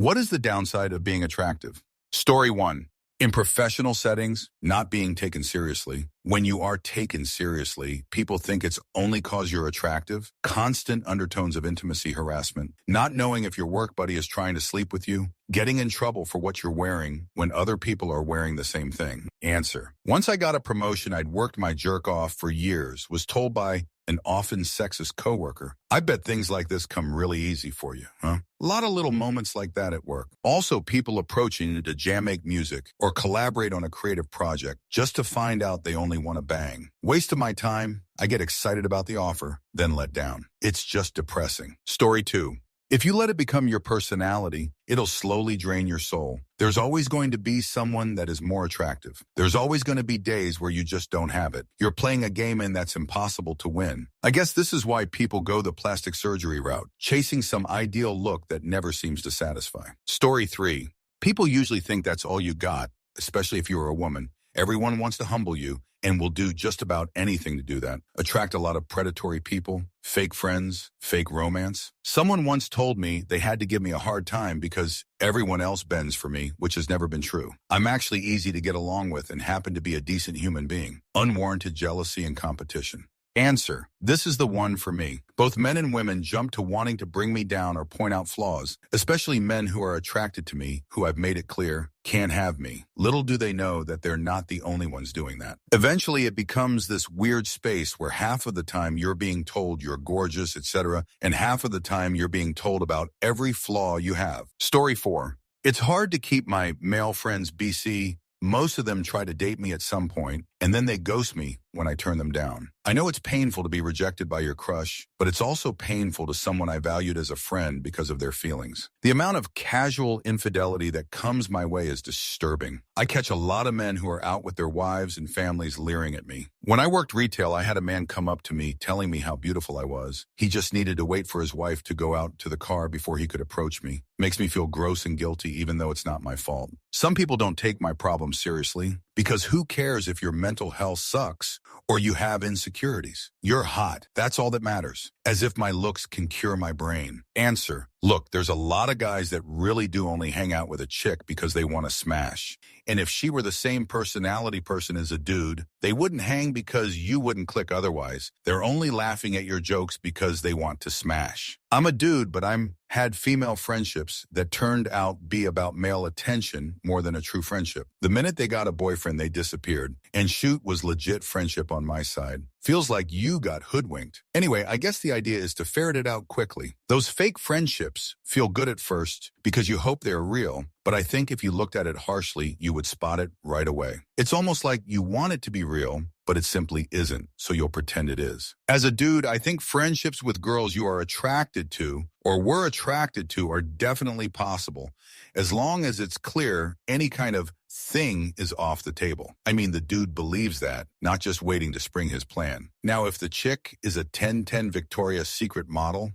What is the downside of being attractive? Story 1. In professional settings, not being taken seriously. When you are taken seriously, people think it's only cause you're attractive. Constant undertones of intimacy harassment. Not knowing if your work buddy is trying to sleep with you. Getting in trouble for what you're wearing when other people are wearing the same thing. Answer. Once I got a promotion, I'd worked my jerk off for years. Was told by an often sexist coworker. I bet things like this come really easy for you, huh? A lot of little moments like that at work. Also, people approaching you to jam make music or collaborate on a creative project just to find out they only want to bang. Waste of my time. I get excited about the offer, then let down. It's just depressing. Story 2. If you let it become your personality, it'll slowly drain your soul. There's always going to be someone that is more attractive. There's always going to be days where you just don't have it. You're playing a game in that's impossible to win. I guess this is why people go the plastic surgery route, chasing some ideal look that never seems to satisfy. Story 3. People usually think that's all you got, especially if you're a woman. Everyone wants to humble you and will do just about anything to do that. Attract a lot of predatory people, fake friends, fake romance. Someone once told me they had to give me a hard time because everyone else bends for me, which has never been true. I'm actually easy to get along with and happen to be a decent human being. Unwarranted jealousy and competition. Answer. This is the one for me. Both men and women jump to wanting to bring me down or point out flaws, especially men who are attracted to me, who I've made it clear can't have me. Little do they know that they're not the only ones doing that. Eventually, it becomes this weird space where half of the time you're being told you're gorgeous, etc., and half of the time you're being told about every flaw you have. Story 4. It's hard to keep my male friends BC. Most of them try to date me at some point, and then they ghost me when I turn them down. I know it's painful to be rejected by your crush, but it's also painful to someone I valued as a friend because of their feelings. The amount of casual infidelity that comes my way is disturbing. I catch a lot of men who are out with their wives and families leering at me. When I worked retail, I had a man come up to me telling me how beautiful I was. He just needed to wait for his wife to go out to the car before he could approach me. Makes me feel gross and guilty even though it's not my fault. Some people don't take my problems seriously because who cares if your mental health sucks or you have insecurities? You're hot. That's all that matters. As if my looks can cure my brain. Answer. Look, there's a lot of guys that really do only hang out with a chick because they want to smash. And if she were the same personality person as a dude, they wouldn't hang because you wouldn't click otherwise. They're only laughing at your jokes because they want to smash. I'm a dude, but I'm had female friendships that turned out be about male attention more than a true friendship. The minute they got a boyfriend, they disappeared. And shoot was legit friendship on my side. Feels like you got hoodwinked. Anyway, I guess the idea is to ferret it out quickly. Those fake friendships feel good at first because you hope they're real, but I think if you looked at it harshly, you would spot it right away. It's almost like you want it to be real, but it simply isn't, so you'll pretend it is. As a dude, I think friendships with girls you are attracted to or were attracted to are definitely possible, as long as it's clear any kind of thing is off the table. I mean, the dude believes that, not just waiting to spring his plan. Now, if the chick is a 10-10 Victoria's Secret model,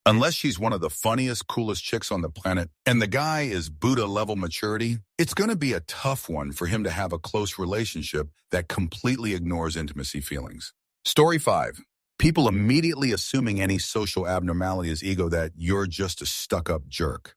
unless she's one of the funniest, coolest chicks on the planet, and the guy is Buddha-level maturity, it's going to be a tough one for him to have a close relationship that completely ignores intimacy feelings. Story 5. People immediately assuming any social abnormality is ego, that you're just a stuck-up jerk.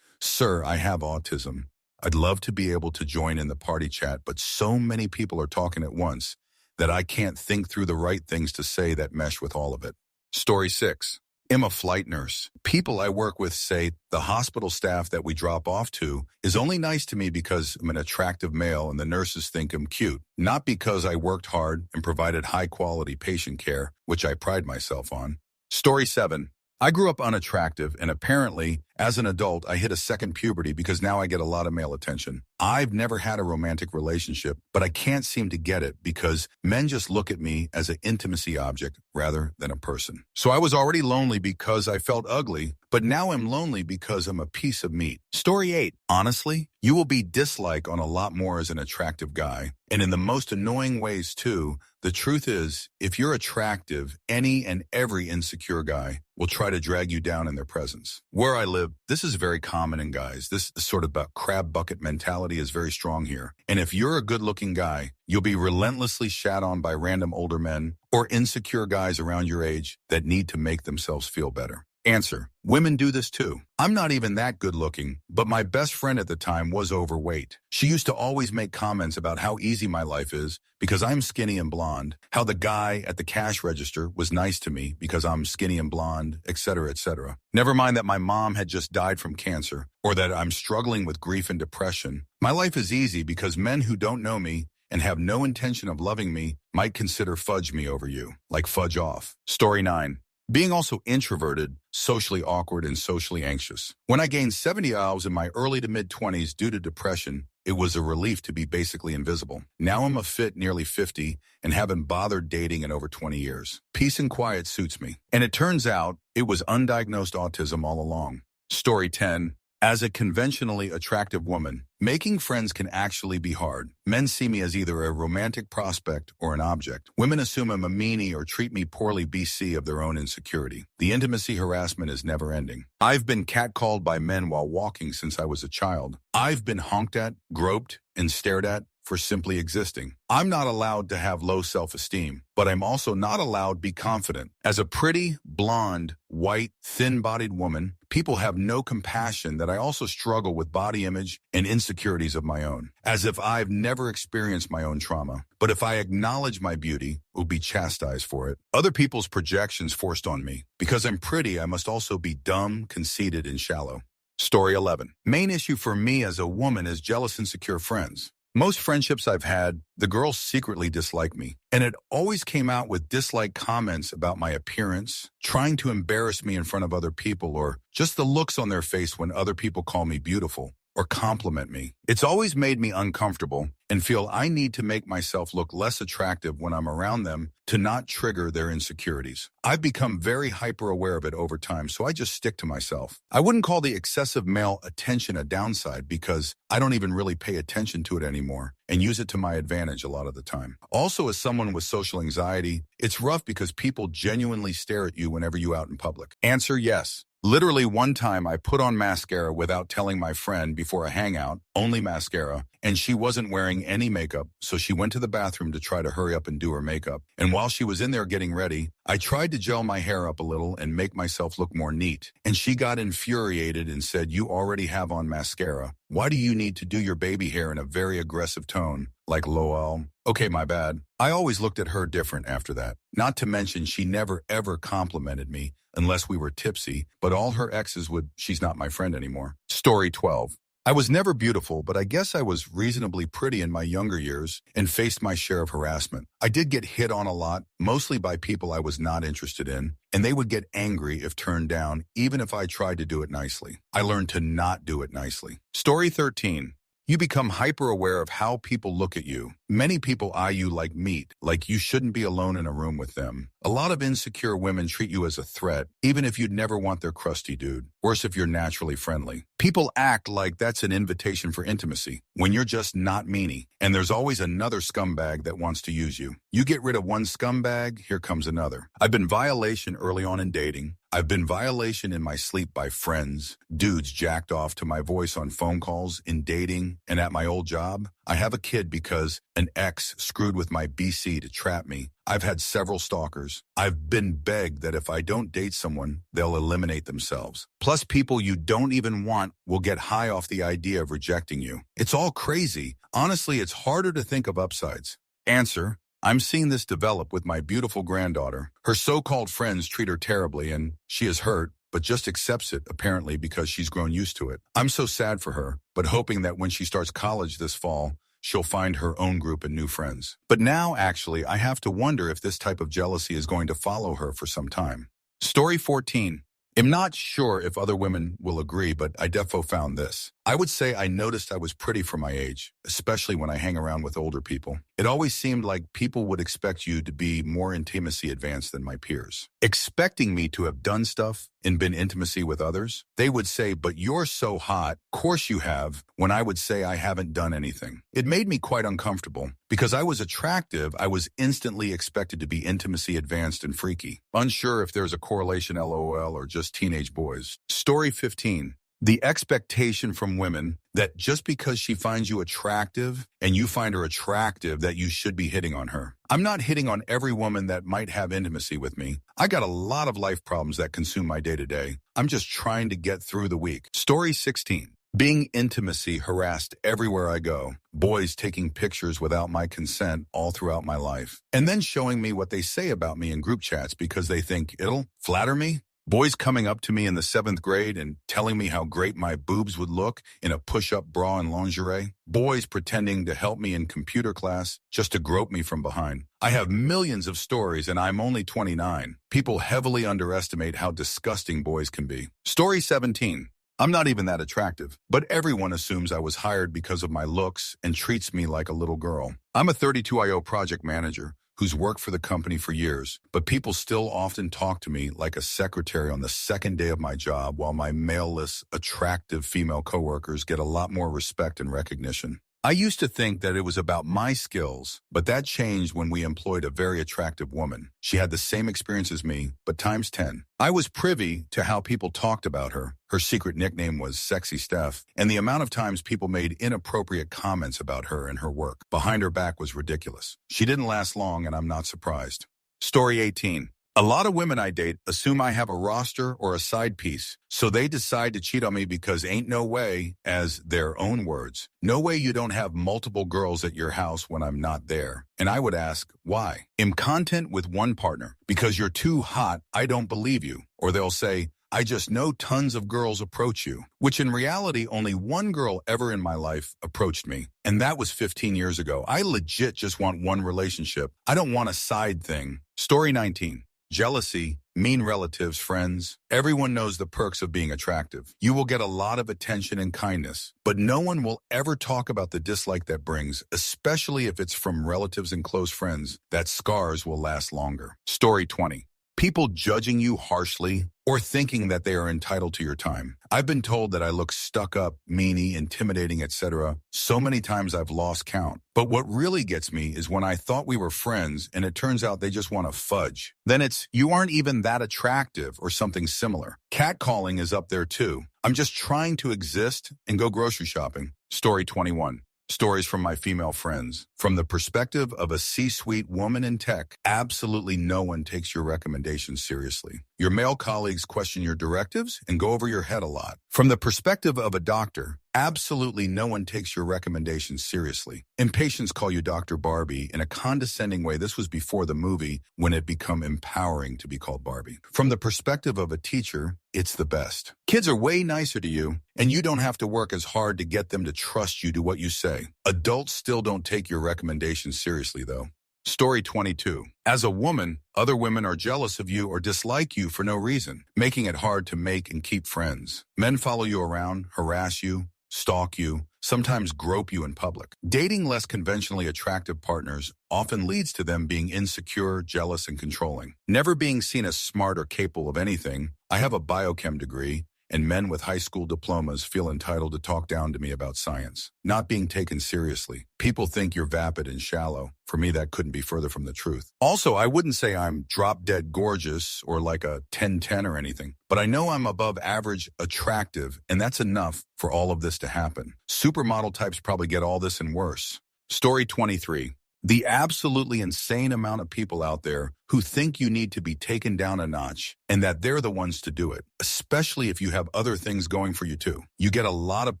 Sir, I have autism. I'd love to be able to join in the party chat, but so many people are talking at once that I can't think through the right things to say that mesh with all of it. Story 6. I'm a flight nurse. People I work with say the hospital staff that we drop off to is only nice to me because I'm an attractive male and the nurses think I'm cute, not because I worked hard and provided high-quality patient care, which I pride myself on. Story 7. I grew up unattractive, and apparently, as an adult, I hit a second puberty because now I get a lot of male attention. I've never had a romantic relationship, but I can't seem to get it because men just look at me as an intimacy object rather than a person. So I was already lonely because I felt ugly, but now I'm lonely because I'm a piece of meat. Story 8. Honestly, you will be disliked on a lot more as an attractive guy, and in the most annoying ways too. The truth is, if you're attractive, any and every insecure guy will try to drag you down in their presence. Where I live, this is very common in guys. This sort of crab bucket mentality is very strong here. And if you're a good-looking guy, you'll be relentlessly shat on by random older men or insecure guys around your age that need to make themselves feel better. Answer: women do this too. I'm not even that good looking, but my best friend at the time was overweight. She used to always make comments about how easy my life is because I'm skinny and blonde, how the guy at the cash register was nice to me because I'm skinny and blonde, etc., etc. Never mind that my mom had just died from cancer or that I'm struggling with grief and depression. My life is easy because men who don't know me and have no intention of loving me might consider fudge me over you, like fudge off. Story 9. Being also introverted, socially awkward, and socially anxious. When I gained 70 pounds in my early to mid-20s due to depression, it was a relief to be basically invisible. Now I'm a fit nearly 50 and haven't bothered dating in over 20 years. Peace and quiet suits me. And it turns out it was undiagnosed autism all along. Story 10. As a conventionally attractive woman, making friends can actually be hard. Men see me as either a romantic prospect or an object. Women assume I'm a meanie or treat me poorly BC of their own insecurity. The intimacy harassment is never ending. I've been catcalled by men while walking since I was a child. I've been honked at, groped, and stared at for simply existing. I'm not allowed to have low self-esteem, but I'm also not allowed to be confident. As a pretty, blonde, white, thin-bodied woman, people have no compassion that I also struggle with body image and insecurities of my own, as if I've never experienced my own trauma. But if I acknowledge my beauty, will be chastised for it. Other people's projections forced on me. Because I'm pretty, I must also be dumb, conceited, and shallow. Story 11. Main issue for me as a woman is jealous, insecure friends. Most friendships I've had, the girls secretly dislike me, and it always came out with dislike comments about my appearance, trying to embarrass me in front of other people, or just the looks on their face when other people call me beautiful or compliment me. It's always made me uncomfortable and feel I need to make myself look less attractive when I'm around them to not trigger their insecurities. I've become very hyper-aware of it over time, so I just stick to myself. I wouldn't call the excessive male attention a downside because I don't even really pay attention to it anymore and use it to my advantage a lot of the time. Also, as someone with social anxiety, it's rough because people genuinely stare at you whenever you're out in public. Answer: yes. Literally one time I put on mascara without telling my friend before a hangout, only mascara, and she wasn't wearing any makeup, so she went to the bathroom to try to hurry up and do her makeup. And while she was in there getting ready, I tried to gel my hair up a little and make myself look more neat. And she got infuriated and said, "You already have on mascara. Why do you need to do your baby hair in a very aggressive tone? Like lol." Okay, my bad. I always looked at her different after that. Not to mention she never ever complimented me unless we were tipsy, but all her exes would, "She's not my friend anymore." Story 12. I was never beautiful, but I guess I was reasonably pretty in my younger years and faced my share of harassment. I did get hit on a lot, mostly by people I was not interested in, and they would get angry if turned down, even if I tried to do it nicely. I learned to not do it nicely. Story 13. You become hyper-aware of how people look at you. Many people eye you like meat, like you shouldn't be alone in a room with them. A lot of insecure women treat you as a threat, even if you'd never want their crusty dude. Worse if you're naturally friendly. People act like that's an invitation for intimacy, when you're just not meanie. And there's always another scumbag that wants to use you. You get rid of one scumbag, here comes another. I've been violation early on in dating. I've been violation in my sleep by friends. Dudes jacked off to my voice on phone calls, in dating, and at my old job. I have a kid because an ex screwed with my BC to trap me. I've had several stalkers. I've been begged that if I don't date someone, they'll eliminate themselves. Plus, people you don't even want will get high off the idea of rejecting you. It's all crazy. Honestly, it's harder to think of upsides. Answer: I'm seeing this develop with my beautiful granddaughter. Her so-called friends treat her terribly, and she is hurt, but just accepts it, apparently, because she's grown used to it. I'm so sad for her, but hoping that when she starts college this fall, she'll find her own group and new friends. But now, actually, I have to wonder if this type of jealousy is going to follow her for some time. Story 14. I'm not sure if other women will agree, but I defo found this. I would say I noticed I was pretty for my age, especially when I hang around with older people. It always seemed like people would expect you to be more intimacy advanced than my peers. Expecting me to have done stuff and been intimacy with others, they would say, "But you're so hot, course you have," when I would say I haven't done anything. It made me quite uncomfortable. Because I was attractive, I was instantly expected to be intimacy advanced and freaky. Unsure if there's a correlation LOL or just teenage boys. Story 15. The expectation from women that just because she finds you attractive and you find her attractive that you should be hitting on her. I'm not hitting on every woman that might have intimacy with me. I got a lot of life problems that consume my day-to-day. I'm just trying to get through the week. Story 16. Being intimacy harassed everywhere I go. Boys taking pictures without my consent all throughout my life. And then showing me what they say about me in group chats because they think it'll flatter me. Boys coming up to me in the 7th grade and telling me how great my boobs would look in a push-up bra and lingerie. Boys pretending to help me in computer class just to grope me from behind. I have millions of stories and I'm only 29. People heavily underestimate how disgusting boys can be. Story 17. I'm not even that attractive, but everyone assumes I was hired because of my looks and treats me like a little girl. I'm a 32IO project manager who's worked for the company for years, but people still often talk to me like a secretary on the second day of my job, while my male-less, attractive female coworkers get a lot more respect and recognition. I used to think that it was about my skills, but that changed when we employed a very attractive woman. She had the same experience as me, but times 10. I was privy to how people talked about her. Her secret nickname was Sexy Steph, and the amount of times people made inappropriate comments about her and her work behind her back was ridiculous. She didn't last long, and I'm not surprised. Story 18. A lot of women I date assume I have a roster or a side piece, so they decide to cheat on me because ain't no way, as their own words, no way you don't have multiple girls at your house when I'm not there. And I would ask, why? I'm content with one partner. Because you're too hot, I don't believe you. Or they'll say, I just know tons of girls approach you, which in reality, only one girl ever in my life approached me. And that was 15 years ago. I legit just want one relationship. I don't want a side thing. Story 19. Jealousy, mean relatives, friends. Everyone knows the perks of being attractive. You will get a lot of attention and kindness, but no one will ever talk about the dislike that brings, especially if it's from relatives and close friends. That scars will last longer. Story 20. People judging you harshly or thinking that they are entitled to your time. I've been told that I look stuck up, meanie, intimidating, etc. So many times I've lost count. But what really gets me is when I thought we were friends and it turns out they just want to fudge. Then it's, you aren't even that attractive or something similar. Catcalling is up there too. I'm just trying to exist and go grocery shopping. Story 21. Stories from my female friends. From the perspective of a C-suite woman in tech, absolutely no one takes your recommendations seriously. Your male colleagues question your directives and go over your head a lot. From the perspective of a doctor, absolutely no one takes your recommendations seriously. Impatients call you Dr. Barbie in a condescending way. This was before the movie when it became empowering to be called Barbie. From the perspective of a teacher, it's the best. Kids are way nicer to you, and you don't have to work as hard to get them to trust you to what you say. Adults still don't take your recommendations seriously, though. Story 22. As a woman, other women are jealous of you or dislike you for no reason, making it hard to make and keep friends. Men follow you around, harass you, stalk you, sometimes grope you in public. Dating less conventionally attractive partners often leads to them being insecure, jealous, and controlling. Never being seen as smart or capable of anything. I have a biochem degree, and men with high school diplomas feel entitled to talk down to me about science. Not being taken seriously. People think you're vapid and shallow. For me, that couldn't be further from the truth. Also, I wouldn't say I'm drop-dead gorgeous or like a 10-10 or anything, but I know I'm above average attractive, and that's enough for all of this to happen. Supermodel types probably get all this and worse. Story 23. The absolutely insane amount of people out there who think you need to be taken down a notch and that they're the ones to do it, especially if you have other things going for you too. You get a lot of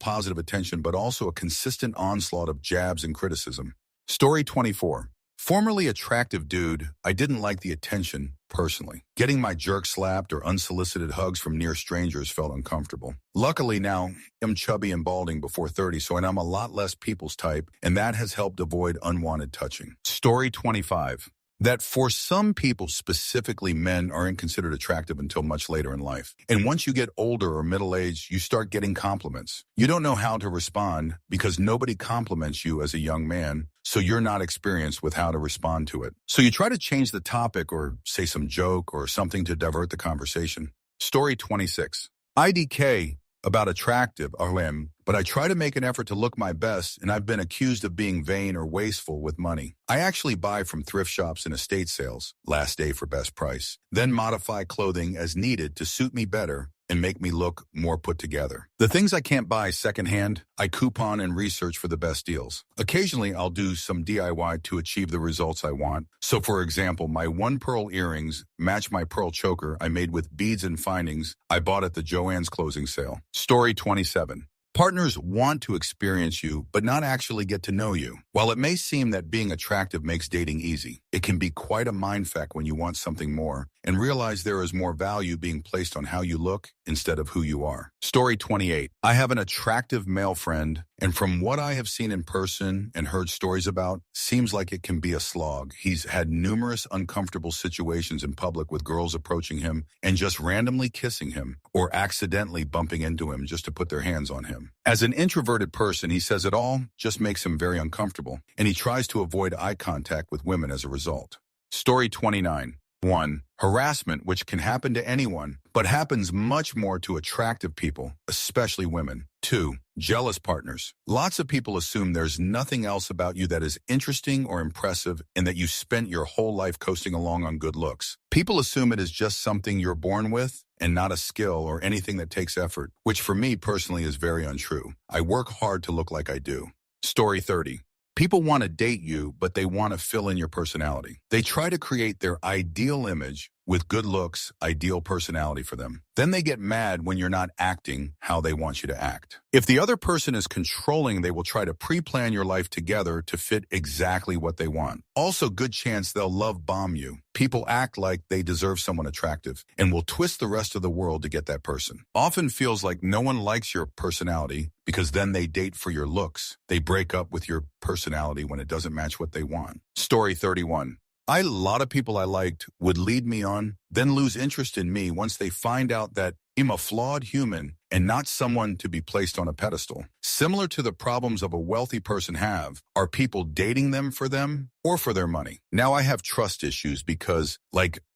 positive attention, but also a consistent onslaught of jabs and criticism. Story 24. Formerly attractive dude, I didn't like the attention personally. Getting my jerk slapped or unsolicited hugs from near strangers felt uncomfortable. Luckily now, I'm chubby and balding before 30, so I'm a lot less people's type, and that has helped avoid unwanted touching. Story 25. That for some people, specifically men, aren't considered attractive until much later in life. And once you get older or middle-aged, you start getting compliments. You don't know how to respond because nobody compliments you as a young man, so you're not experienced with how to respond to it. So you try to change the topic or say some joke or something to divert the conversation. Story 26. IDK about attractive, but I try to make an effort to look my best, and I've been accused of being vain or wasteful with money. I actually buy from thrift shops and estate sales, last day for best price, then modify clothing as needed to suit me better and make me look more put together. The things I can't buy secondhand, I coupon and research for the best deals. Occasionally, I'll do some DIY to achieve the results I want. So for example, my one pearl earrings match my pearl choker I made with beads and findings I bought at the Joann's closing sale. Story 27. Partners want to experience you, but not actually get to know you. While it may seem that being attractive makes dating easy, it can be quite a mindfuck when you want something more and realize there is more value being placed on how you look instead of who you are. Story 28. I have an attractive male friend, and from what I have seen in person and heard stories about, seems like it can be a slog. He's had numerous uncomfortable situations in public with girls approaching him and just randomly kissing him or accidentally bumping into him just to put their hands on him. As an introverted person, he says it all just makes him very uncomfortable, and he tries to avoid eye contact with women as a result. Story 29. 1. Harassment, which can happen to anyone, but happens much more to attractive people, especially women. 2. Jealous partners. Lots of people assume there's nothing else about you that is interesting or impressive and that you spent your whole life coasting along on good looks. People assume it is just something you're born with and not a skill or anything that takes effort, which for me personally is very untrue. I work hard to look like I do. Story 30. People want to date you, but they want to fill in your personality. They try to create their ideal image with good looks, ideal personality for them. Then they get mad when you're not acting how they want you to act. If the other person is controlling, they will try to pre-plan your life together to fit exactly what they want. Also, good chance they'll love bomb you. People act like they deserve someone attractive and will twist the rest of the world to get that person. Often feels like no one likes your personality because then they date for your looks. They break up with your personality when it doesn't match what they want. Story 31. A lot of people I liked would lead me on, then lose interest in me once they find out that I'm a flawed human and not someone to be placed on a pedestal. Similar to the problems of a wealthy person have, are people dating them or for their money? Now I have trust issues because,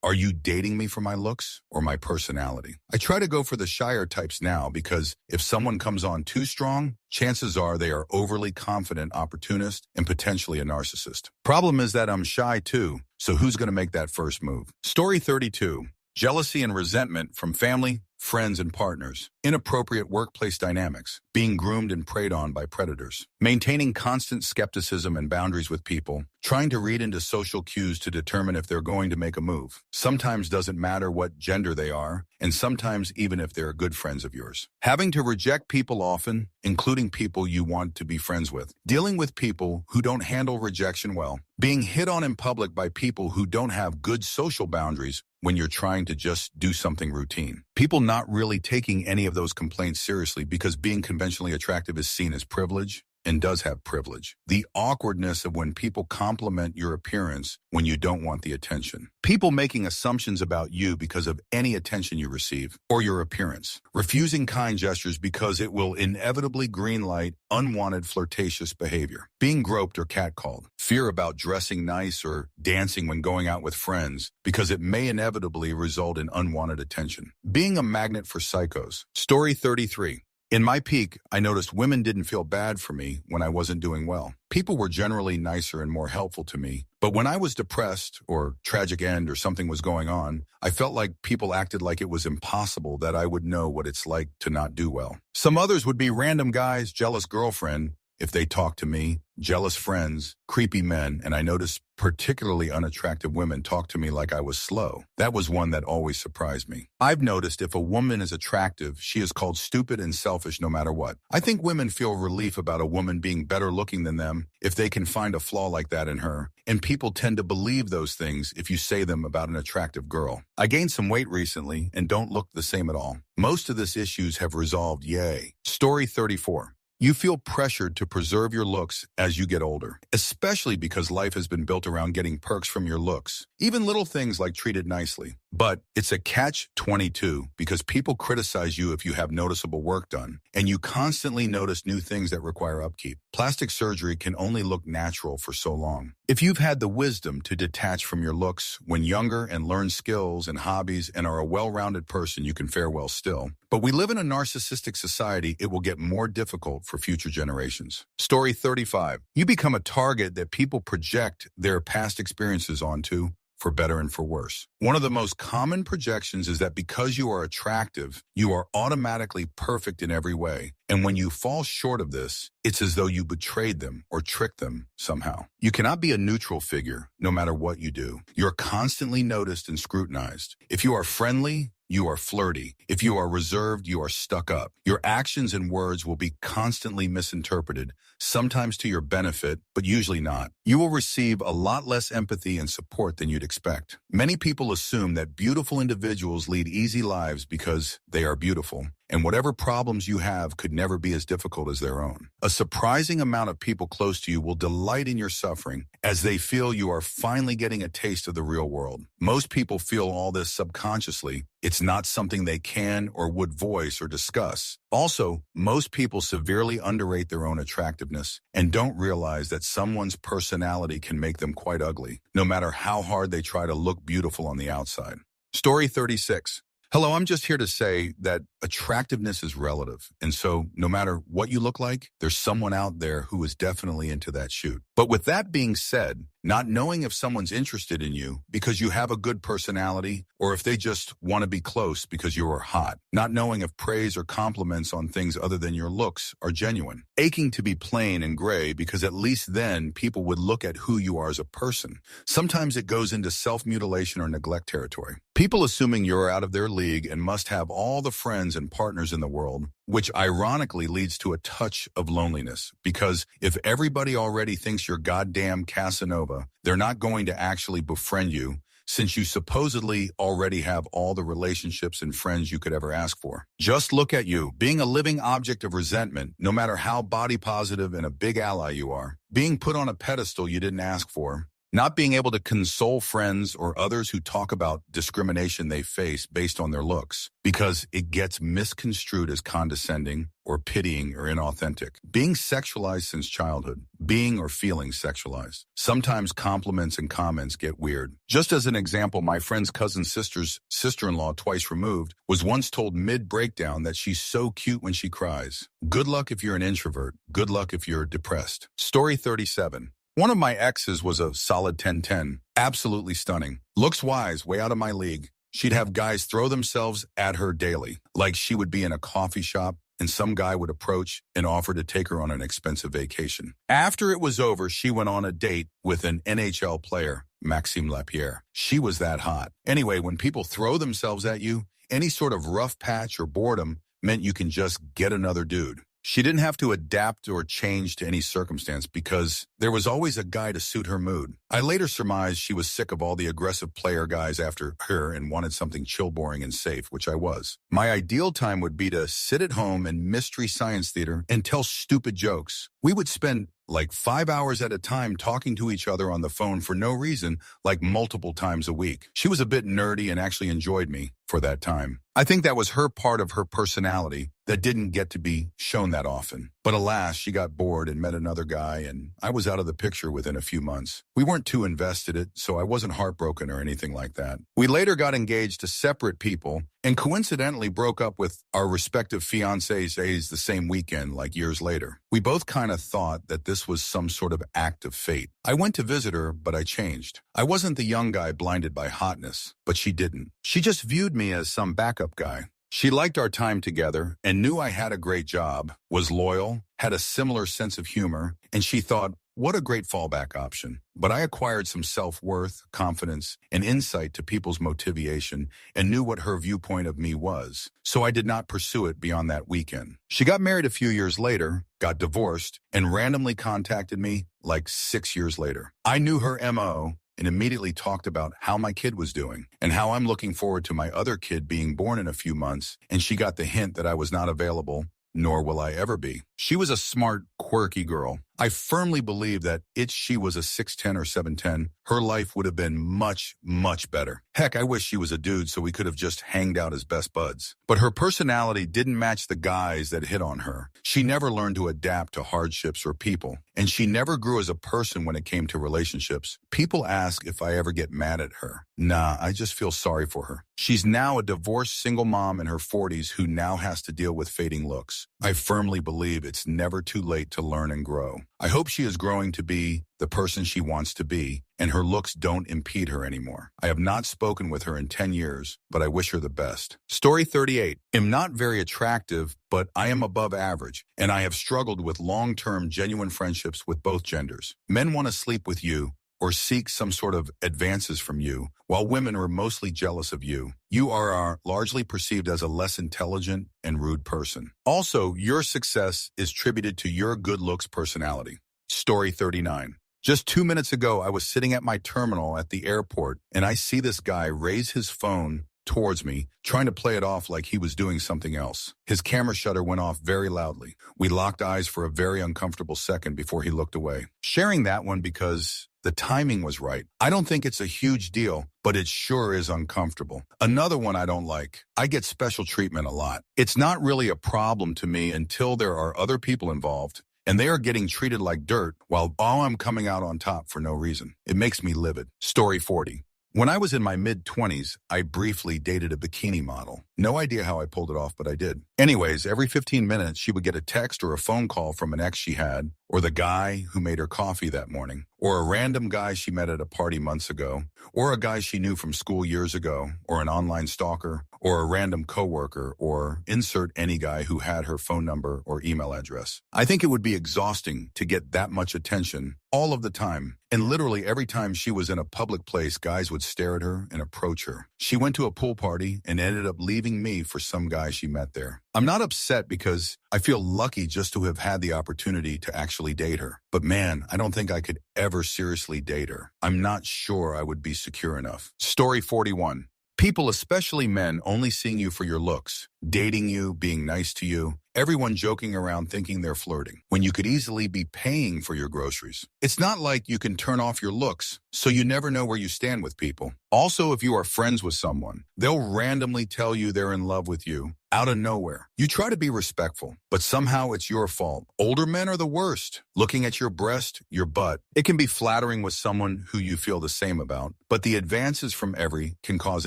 are you dating me for my looks or my personality? I try to go for the shyer types now because if someone comes on too strong, chances are they are overly confident opportunist and potentially a narcissist. Problem is that I'm shy too, so who's going to make that first move? Story 32. Jealousy and resentment from family, friends, and partners. Inappropriate workplace dynamics. Being groomed and preyed on by predators. Maintaining constant skepticism and boundaries with people. Trying to read into social cues to determine if they're going to make a move. Sometimes doesn't matter what gender they are, and sometimes even if they're good friends of yours. Having to reject people often, including people you want to be friends with. Dealing with people who don't handle rejection well. Being hit on in public by people who don't have good social boundaries when you're trying to just do something routine. People not really taking any of those complaints seriously because being conventionally attractive is seen as privilege and does have privilege. The awkwardness of when people compliment your appearance when you don't want the attention. People making assumptions about you because of any attention you receive or your appearance. Refusing kind gestures because it will inevitably greenlight unwanted flirtatious behavior. Being groped or catcalled. Fear about dressing nice or dancing when going out with friends because it may inevitably result in unwanted attention. Being a magnet for psychos. Story 33. In my peak, I noticed women didn't feel bad for me when I wasn't doing well. People were generally nicer and more helpful to me. But when I was depressed or tragic end or something was going on, I felt like people acted like it was impossible that I would know what it's like to not do well. Some others would be random guys, jealous girlfriend, if they talked to me, jealous friends, creepy men, and I noticed particularly unattractive women talk to me like I was slow. That was one that always surprised me. I've noticed if a woman is attractive, she is called stupid and selfish no matter what. I think women feel relief about a woman being better looking than them if they can find a flaw like that in her, and people tend to believe those things if you say them about an attractive girl. I gained some weight recently and don't look the same at all. Most of these issues have resolved, yay. Story 34. You feel pressured to preserve your looks as you get older, especially because life has been built around getting perks from your looks, even little things like treated nicely. But it's a catch-22 because people criticize you if you have noticeable work done, and you constantly notice new things that require upkeep. Plastic surgery can only look natural for so long. If you've had the wisdom to detach from your looks when younger and learn skills and hobbies and are a well-rounded person, you can fare well still. But we live in a narcissistic society, it will get more difficult for future generations. Story 35. You become a target that people project their past experiences onto for better and for worse. One of the most common projections is that because you are attractive, you are automatically perfect in every way. And when you fall short of this, it's as though you betrayed them or tricked them somehow. You cannot be a neutral figure, no matter what you do. You're constantly noticed and scrutinized. If you are friendly, you are flirty. If you are reserved, you are stuck up. Your actions and words will be constantly misinterpreted, sometimes to your benefit, but usually not. You will receive a lot less empathy and support than you'd expect. Many people assume that beautiful individuals lead easy lives because they are beautiful, and whatever problems you have could never be as difficult as their own. A surprising amount of people close to you will delight in your suffering as they feel you are finally getting a taste of the real world. Most people feel all this subconsciously. It's not something they can or would voice or discuss. Also, most people severely underrate their own attractiveness and don't realize that someone's personality can make them quite ugly, no matter how hard they try to look beautiful on the outside. Story 36. Hello, I'm just here to say that attractiveness is relative. And so no matter what you look like, there's someone out there who is definitely into that shoot. But with that being said, not knowing if someone's interested in you because you have a good personality or if they just want to be close because you are hot. Not knowing if praise or compliments on things other than your looks are genuine. Aching to be plain and gray because at least then people would look at who you are as a person. Sometimes it goes into self-mutilation or neglect territory. People assuming you're out of their league and must have all the friends and partners in the world, which ironically leads to a touch of loneliness. Because if everybody already thinks you're goddamn Casanova, they're not going to actually befriend you, since you supposedly already have all the relationships and friends you could ever ask for. Just look at you, being a living object of resentment, no matter how body positive and a big ally you are. Being put on a pedestal you didn't ask for. Not being able to console friends or others who talk about discrimination they face based on their looks, because it gets misconstrued as condescending or pitying or inauthentic. Being sexualized since childhood. Being or feeling sexualized. Sometimes compliments and comments get weird. Just as an example, my friend's cousin's sister's sister-in-law, twice removed, was once told mid-breakdown that she's so cute when she cries. Good luck if you're an introvert. Good luck if you're depressed. Story 37. One of my exes was a solid 10-10. Absolutely stunning. Looks-wise, way out of my league. She'd have guys throw themselves at her daily, like she would be in a coffee shop and some guy would approach and offer to take her on an expensive vacation. After it was over, she went on a date with an NHL player, Maxime Lapierre. She was that hot. Anyway, when people throw themselves at you, any sort of rough patch or boredom meant you can just get another dude. She didn't have to adapt or change to any circumstance because there was always a guy to suit her mood. I later surmised she was sick of all the aggressive player guys after her and wanted something chill, boring, and safe, which I was. My ideal time would be to sit at home in Mystery Science Theater and tell stupid jokes. We would spend like 5 hours at a time talking to each other on the phone for no reason, like multiple times a week. She was a bit nerdy and actually enjoyed me for that time. I think that was her part of her personality that didn't get to be shown that often. But alas, she got bored and met another guy, and I was out of the picture within a few months. We weren't too invested in it, so I wasn't heartbroken or anything like that. We later got engaged to separate people and coincidentally broke up with our respective fiancés the same weekend, like years later. We both kind of thought that this was some sort of act of fate. I went to visit her, but I changed. I wasn't the young guy blinded by hotness, but she didn't. She just viewed me as some backup guy. She liked our time together and knew I had a great job, was loyal, had a similar sense of humor, and she thought, what a great fallback option. But I acquired some self-worth, confidence, and insight to people's motivation and knew what her viewpoint of me was. So I did not pursue it beyond that weekend. She got married a few years later, got divorced, and randomly contacted me like 6 years later. I knew her MO and immediately talked about how my kid was doing and how I'm looking forward to my other kid being born in a few months, and she got the hint that I was not available, nor will I ever be. She was a smart, quirky girl. I firmly believe that if she was a 6'10" or 7'10", her life would have been much, much better. Heck, I wish she was a dude so we could have just hanged out as best buds. But her personality didn't match the guys that hit on her. She never learned to adapt to hardships or people, and she never grew as a person when it came to relationships. People ask if I ever get mad at her. Nah, I just feel sorry for her. She's now a divorced single mom in her 40s who now has to deal with fading looks. I firmly believe it's never too late to learn and grow. I hope she is growing to be the person she wants to be, and her looks don't impede her anymore. I have not spoken with her in 10 years, but I wish her the best. Story 38. Am not very attractive, but I am above average, and I have struggled with long-term genuine friendships with both genders. Men want to sleep with you or seek some sort of advances from you, while women are mostly jealous of you. You are largely perceived as a less intelligent and rude person. Also, your success is attributed to your good looks personality. Story 39. Just 2 minutes ago, I was sitting at my terminal at the airport, and I see this guy raise his phone towards me, trying to play it off like he was doing something else. His camera shutter went off very loudly. We locked eyes for a very uncomfortable second before he looked away. Sharing that one because the timing was right. I don't think it's a huge deal, but it sure is uncomfortable. Another one I don't like. I get special treatment a lot. It's not really a problem to me until there are other people involved, and they are getting treated like dirt while I'm coming out on top for no reason. It makes me livid. Story 40. When I was in my mid-20s, I briefly dated a bikini model. No idea how I pulled it off, but I did. Anyways, every 15 minutes, she would get a text or a phone call from an ex she had, or the guy who made her coffee that morning, or a random guy she met at a party months ago, or a guy she knew from school years ago, or an online stalker, or a random coworker, or insert any guy who had her phone number or email address. I think it would be exhausting to get that much attention all of the time. And literally every time she was in a public place, guys would stare at her and approach her. She went to a pool party and ended up leaving me for some guy she met there. I'm not upset because I feel lucky just to have had the opportunity to actually date her. But man, I don't think I could ever seriously date her. I'm not sure I would be secure enough. Story 41. People, especially men, only seeing you for your looks, dating you, being nice to you, everyone joking around thinking they're flirting, when you could easily be paying for your groceries. It's not like you can turn off your looks, so you never know where you stand with people. Also, if you are friends with someone, they'll randomly tell you they're in love with you, out of nowhere. You try to be respectful, but somehow it's your fault. Older men are the worst. Looking at your breast, your butt, it can be flattering with someone who you feel the same about, but the advances from every can cause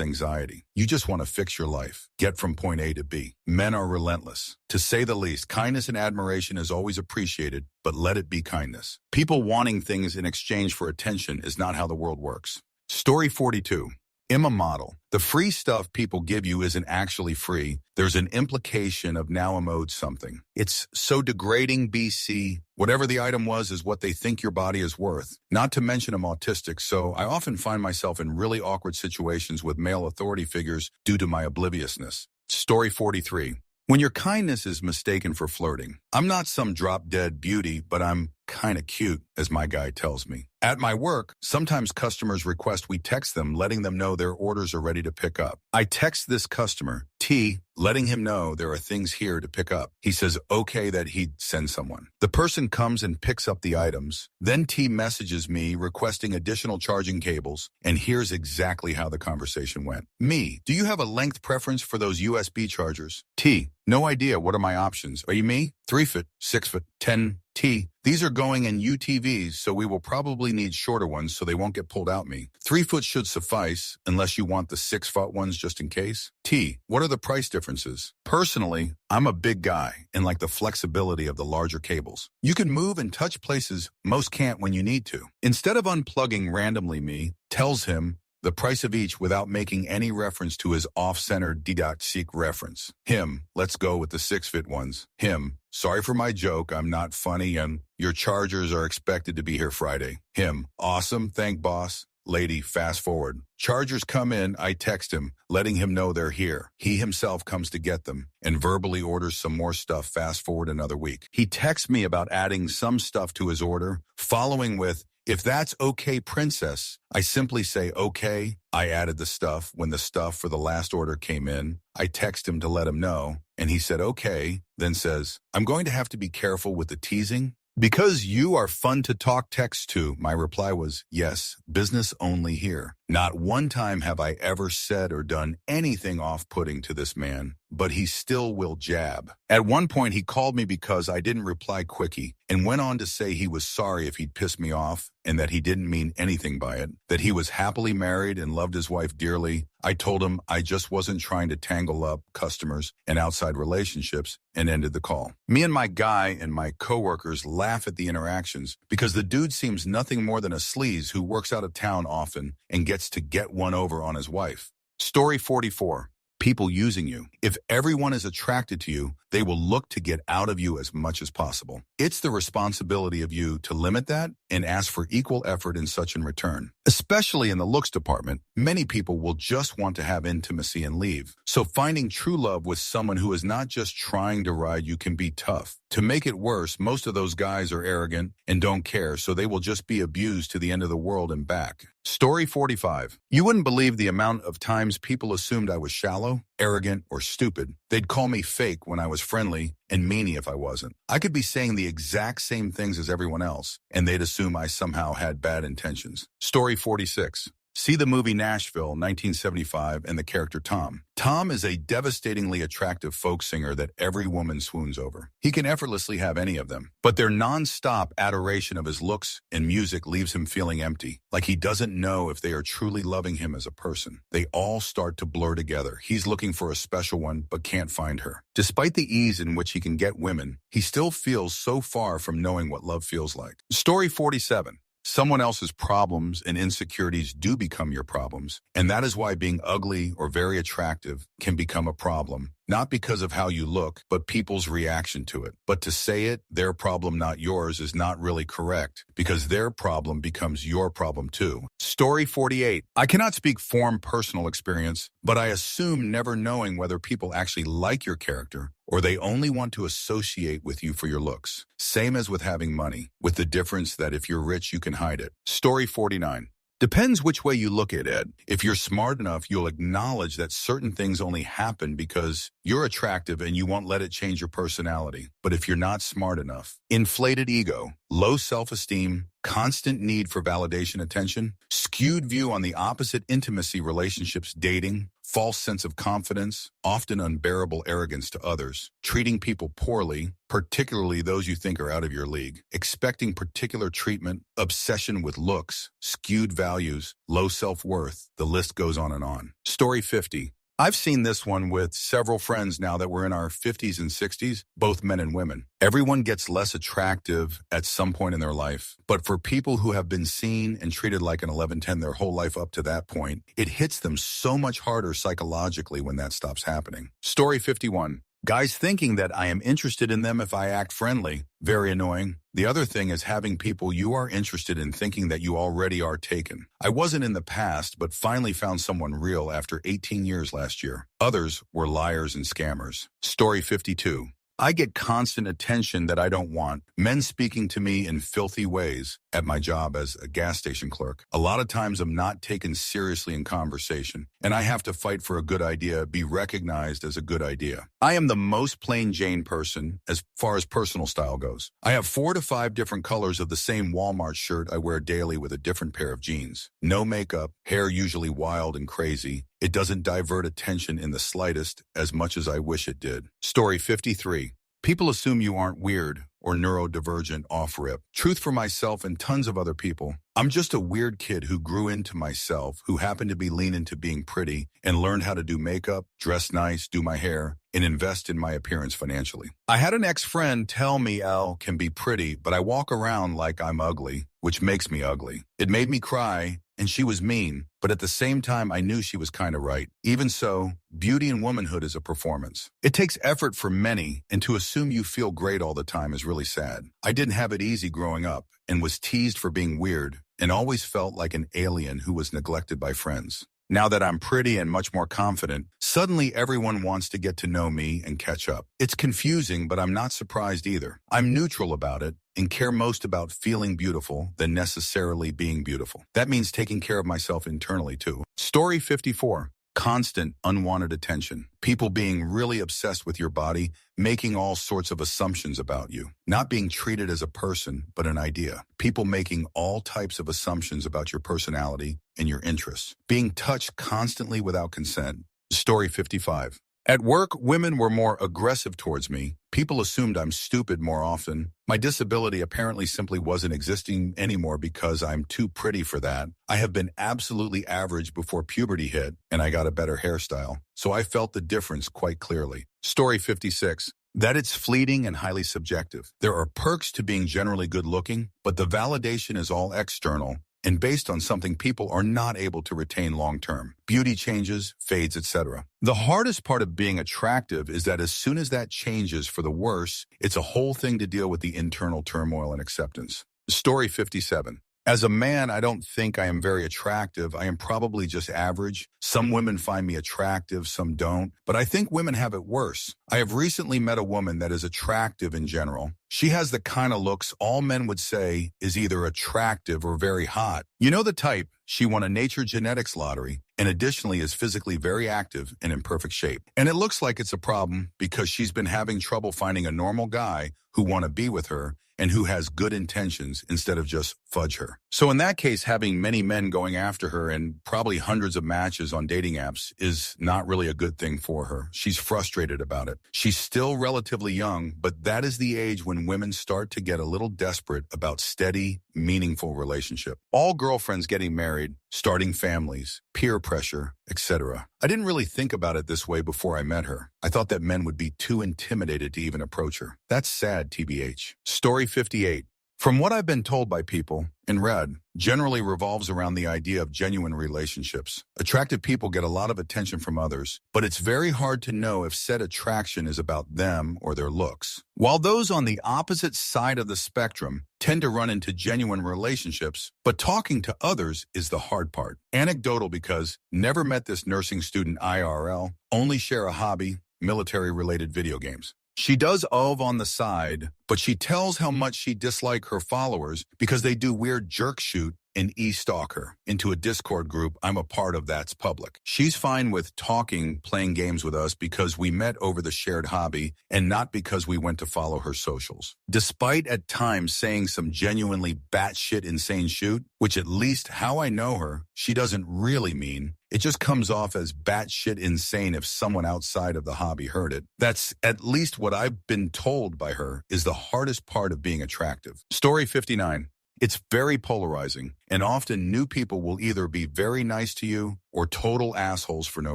anxiety. You just want to fix your life, get from point A to B. Men are relentless. To say the least, kindness and admiration is always appreciated, but let it be kindness. People wanting things in exchange for attention is not how the world works. Story 42. I'm a model. The free stuff people give you isn't actually free. There's an implication of now I'm owed something. It's so degrading, BC. Whatever the item was is what they think your body is worth. Not to mention I'm autistic, so I often find myself in really awkward situations with male authority figures due to my obliviousness. Story 43. When your kindness is mistaken for flirting. I'm not some drop-dead beauty, but I'm kind of cute, as my guy tells me. At my work, sometimes customers request we text them, letting them know their orders are ready to pick up. I text this customer, T, letting him know there are things here to pick up. He says, okay, that he'd send someone. The person comes and picks up the items. Then T messages me requesting additional charging cables, and here's exactly how the conversation went. Me, do you have a length preference for those USB chargers? T, no idea. What are my options? Are you me? 3 foot, 6 foot, 10. T, these are going in UTVs, so we will probably need shorter ones so they won't get pulled out me. 3 foot should suffice, unless you want the 6 foot ones just in case. T, what are the price differences? Personally, I'm a big guy and like the flexibility of the larger cables. You can move and touch places most can't when you need to. Instead of unplugging randomly, me tells him the price of each without making any reference to his off-center D.Seek reference. Him, let's go with the 6 foot ones. Him, sorry for my joke, I'm not funny and your chargers are expected to be here Friday. Him, awesome, thank boss. Lady, fast forward. Chargers come in, I text him, letting him know they're here. He himself comes to get them and verbally orders some more stuff, fast forward another week. He texts me about adding some stuff to his order, following with, if that's okay, princess. I simply say, okay. I added the stuff. When the stuff for the last order came in, I text him to let him know, and he said, okay, then says, I'm going to have to be careful with the teasing. Because you are fun to talk text to, my reply was, yes, business only here. Not one time have I ever said or done anything off-putting to this man, but he still will jab. At one point, he called me because I didn't reply quickie and went on to say he was sorry if he'd pissed me off and that he didn't mean anything by it, that he was happily married and loved his wife dearly. I told him I just wasn't trying to tangle up customers and outside relationships and ended the call. Me and my guy and my coworkers laugh at the interactions because the dude seems nothing more than a sleaze who works out of town often and gets to get one over on his wife. Story 44. People using you. If everyone is attracted to you, they will look to get out of you as much as possible. It's the responsibility of you to limit that and ask for equal effort in such in return. Especially in the looks department, many people will just want to have intimacy and leave. So finding true love with someone who is not just trying to ride you can be tough. To make it worse, most of those guys are arrogant and don't care, so they will just be abused to the end of the world and back. Story 45. You wouldn't believe the amount of times people assumed I was shallow, arrogant, or stupid. They'd call me fake when I was friendly and meanie if I wasn't. I could be saying the exact same things as everyone else, and they'd assume I somehow had bad intentions. Story 46. See the movie Nashville, 1975, and the character Tom. Tom is a devastatingly attractive folk singer that every woman swoons over. He can effortlessly have any of them, but their non-stop adoration of his looks and music leaves him feeling empty, like he doesn't know if they are truly loving him as a person. They all start to blur together. He's looking for a special one, but can't find her. Despite the ease in which he can get women, he still feels so far from knowing what love feels like. Story 47. Someone else's problems and insecurities do become your problems, and that is why being ugly or very attractive can become a problem, not because of how you look, but people's reaction to it. But to say it, their problem, not yours, is not really correct, because their problem becomes your problem too. Story 48. I cannot speak from personal experience, but I assume never knowing whether people actually like your character or they only want to associate with you for your looks. Same as with having money, with the difference that if you're rich, you can hide it. Story 49. Depends which way you look at it. If you're smart enough, you'll acknowledge that certain things only happen because you're attractive and you won't let it change your personality. But if you're not smart enough, inflated ego, low self-esteem, constant need for validation attention, skewed view on the opposite intimacy relationships, dating, false sense of confidence, often unbearable arrogance to others, treating people poorly, particularly those you think are out of your league, expecting particular treatment, obsession with looks, skewed values, low self-worth, the list goes on and on. Story 50. I've seen this one with several friends now that we're in our 50s and 60s, both men and women. Everyone gets less attractive at some point in their life, but for people who have been seen and treated like an 1110 their whole life up to that point, it hits them so much harder psychologically when that stops happening. Story 51. Guys thinking that I am interested in them if I act friendly. Very annoying. The other thing is having people you are interested in thinking that you already are taken. I wasn't in the past, but finally found someone real after 18 years last year. Others were liars and scammers. Story 52. I get constant attention that I don't want. Men speaking to me in filthy ways at my job as a gas station clerk. A lot of times I'm not taken seriously in conversation, and I have to fight for a good idea, be recognized as a good idea. I am the most plain Jane person as far as personal style goes. I have 4 to 5 different colors of the same Walmart shirt I wear daily with a different pair of jeans. No makeup, hair usually wild and crazy. It doesn't divert attention in the slightest as much as I wish it did. Story 53. People assume you aren't weird or neurodivergent off-rip. Truth for myself and tons of other people. I'm just a weird kid who grew into myself, who happened to be lean into being pretty and learned how to do makeup, dress nice, do my hair, and invest in my appearance financially. I had an ex-friend tell me Elle can be pretty, but I walk around like I'm ugly, which makes me ugly. It made me cry, and she was mean, but at the same time, I knew she was kind of right. Even so, beauty and womanhood is a performance. It takes effort for many, and to assume you feel great all the time is really sad. I didn't have it easy growing up and was teased for being weird and always felt like an alien who was neglected by friends. Now that I'm pretty and much more confident, suddenly everyone wants to get to know me and catch up. It's confusing, but I'm not surprised either. I'm neutral about it and care most about feeling beautiful than necessarily being beautiful. That means taking care of myself internally too. Story 54. constant unwanted attention, people being really obsessed with your body, making all sorts of assumptions about you, not being treated as a person, but an idea, people making all types of assumptions about your personality and your interests, being touched constantly without consent. Story 55. At work, women were more aggressive towards me. People assumed I'm stupid more often. My disability apparently simply wasn't existing anymore because I'm too pretty for that. I have been absolutely average before puberty hit, and I got a better hairstyle. So I felt the difference quite clearly. Story 56. That it's fleeting and highly subjective. There are perks to being generally good looking, but the validation is all external and based on something people are not able to retain long-term. Beauty changes, fades, etc. The hardest part of being attractive is that as soon as that changes for the worse, it's a whole thing to deal with the internal turmoil and acceptance. Story 57. As a man, I don't think I am very attractive. I am probably just average. Some women find me attractive, some don't. But I think women have it worse. I have recently met a woman that is attractive in general. She has the kind of looks all men would say is either attractive or very hot. You know the type. She won a nature genetics lottery and additionally is physically very active and in perfect shape. And it looks like it's a problem because she's been having trouble finding a normal guy who want to be with her and who has good intentions instead of just fudge her. So in that case, having many men going after her and probably hundreds of matches on dating apps is not really a good thing for her. She's frustrated about it. She's still relatively young, but that is the age when women start to get a little desperate about steady, meaningful relationship. All girlfriends getting married, starting families, peer pressure, etc. I didn't really think about it this way before I met her. I thought that men would be too intimidated to even approach her. That's sad, TBH. Story 58. From what I've been told by people and read, generally revolves around the idea of genuine relationships. Attractive people get a lot of attention from others, but it's very hard to know if said attraction is about them or their looks. While those on the opposite side of the spectrum tend to run into genuine relationships, but talking to others is the hard part. Anecdotal because never met this nursing student IRL, only share a hobby, military-related video games. She does OV on the side, but she tells how much she dislikes her followers because they do weird jerk shoot and e-stalk her into a Discord group I'm a part of that's public. She's fine with talking, playing games with us because we met over the shared hobby and not because we went to follow her socials. Despite at times saying some genuinely batshit insane shoot, which at least how I know her, she doesn't really mean, it just comes off as batshit insane if someone outside of the hobby heard it. That's at least what I've been told by her is the hardest part of being attractive. Story 59. It's very polarizing, and often new people will either be very nice to you or total assholes for no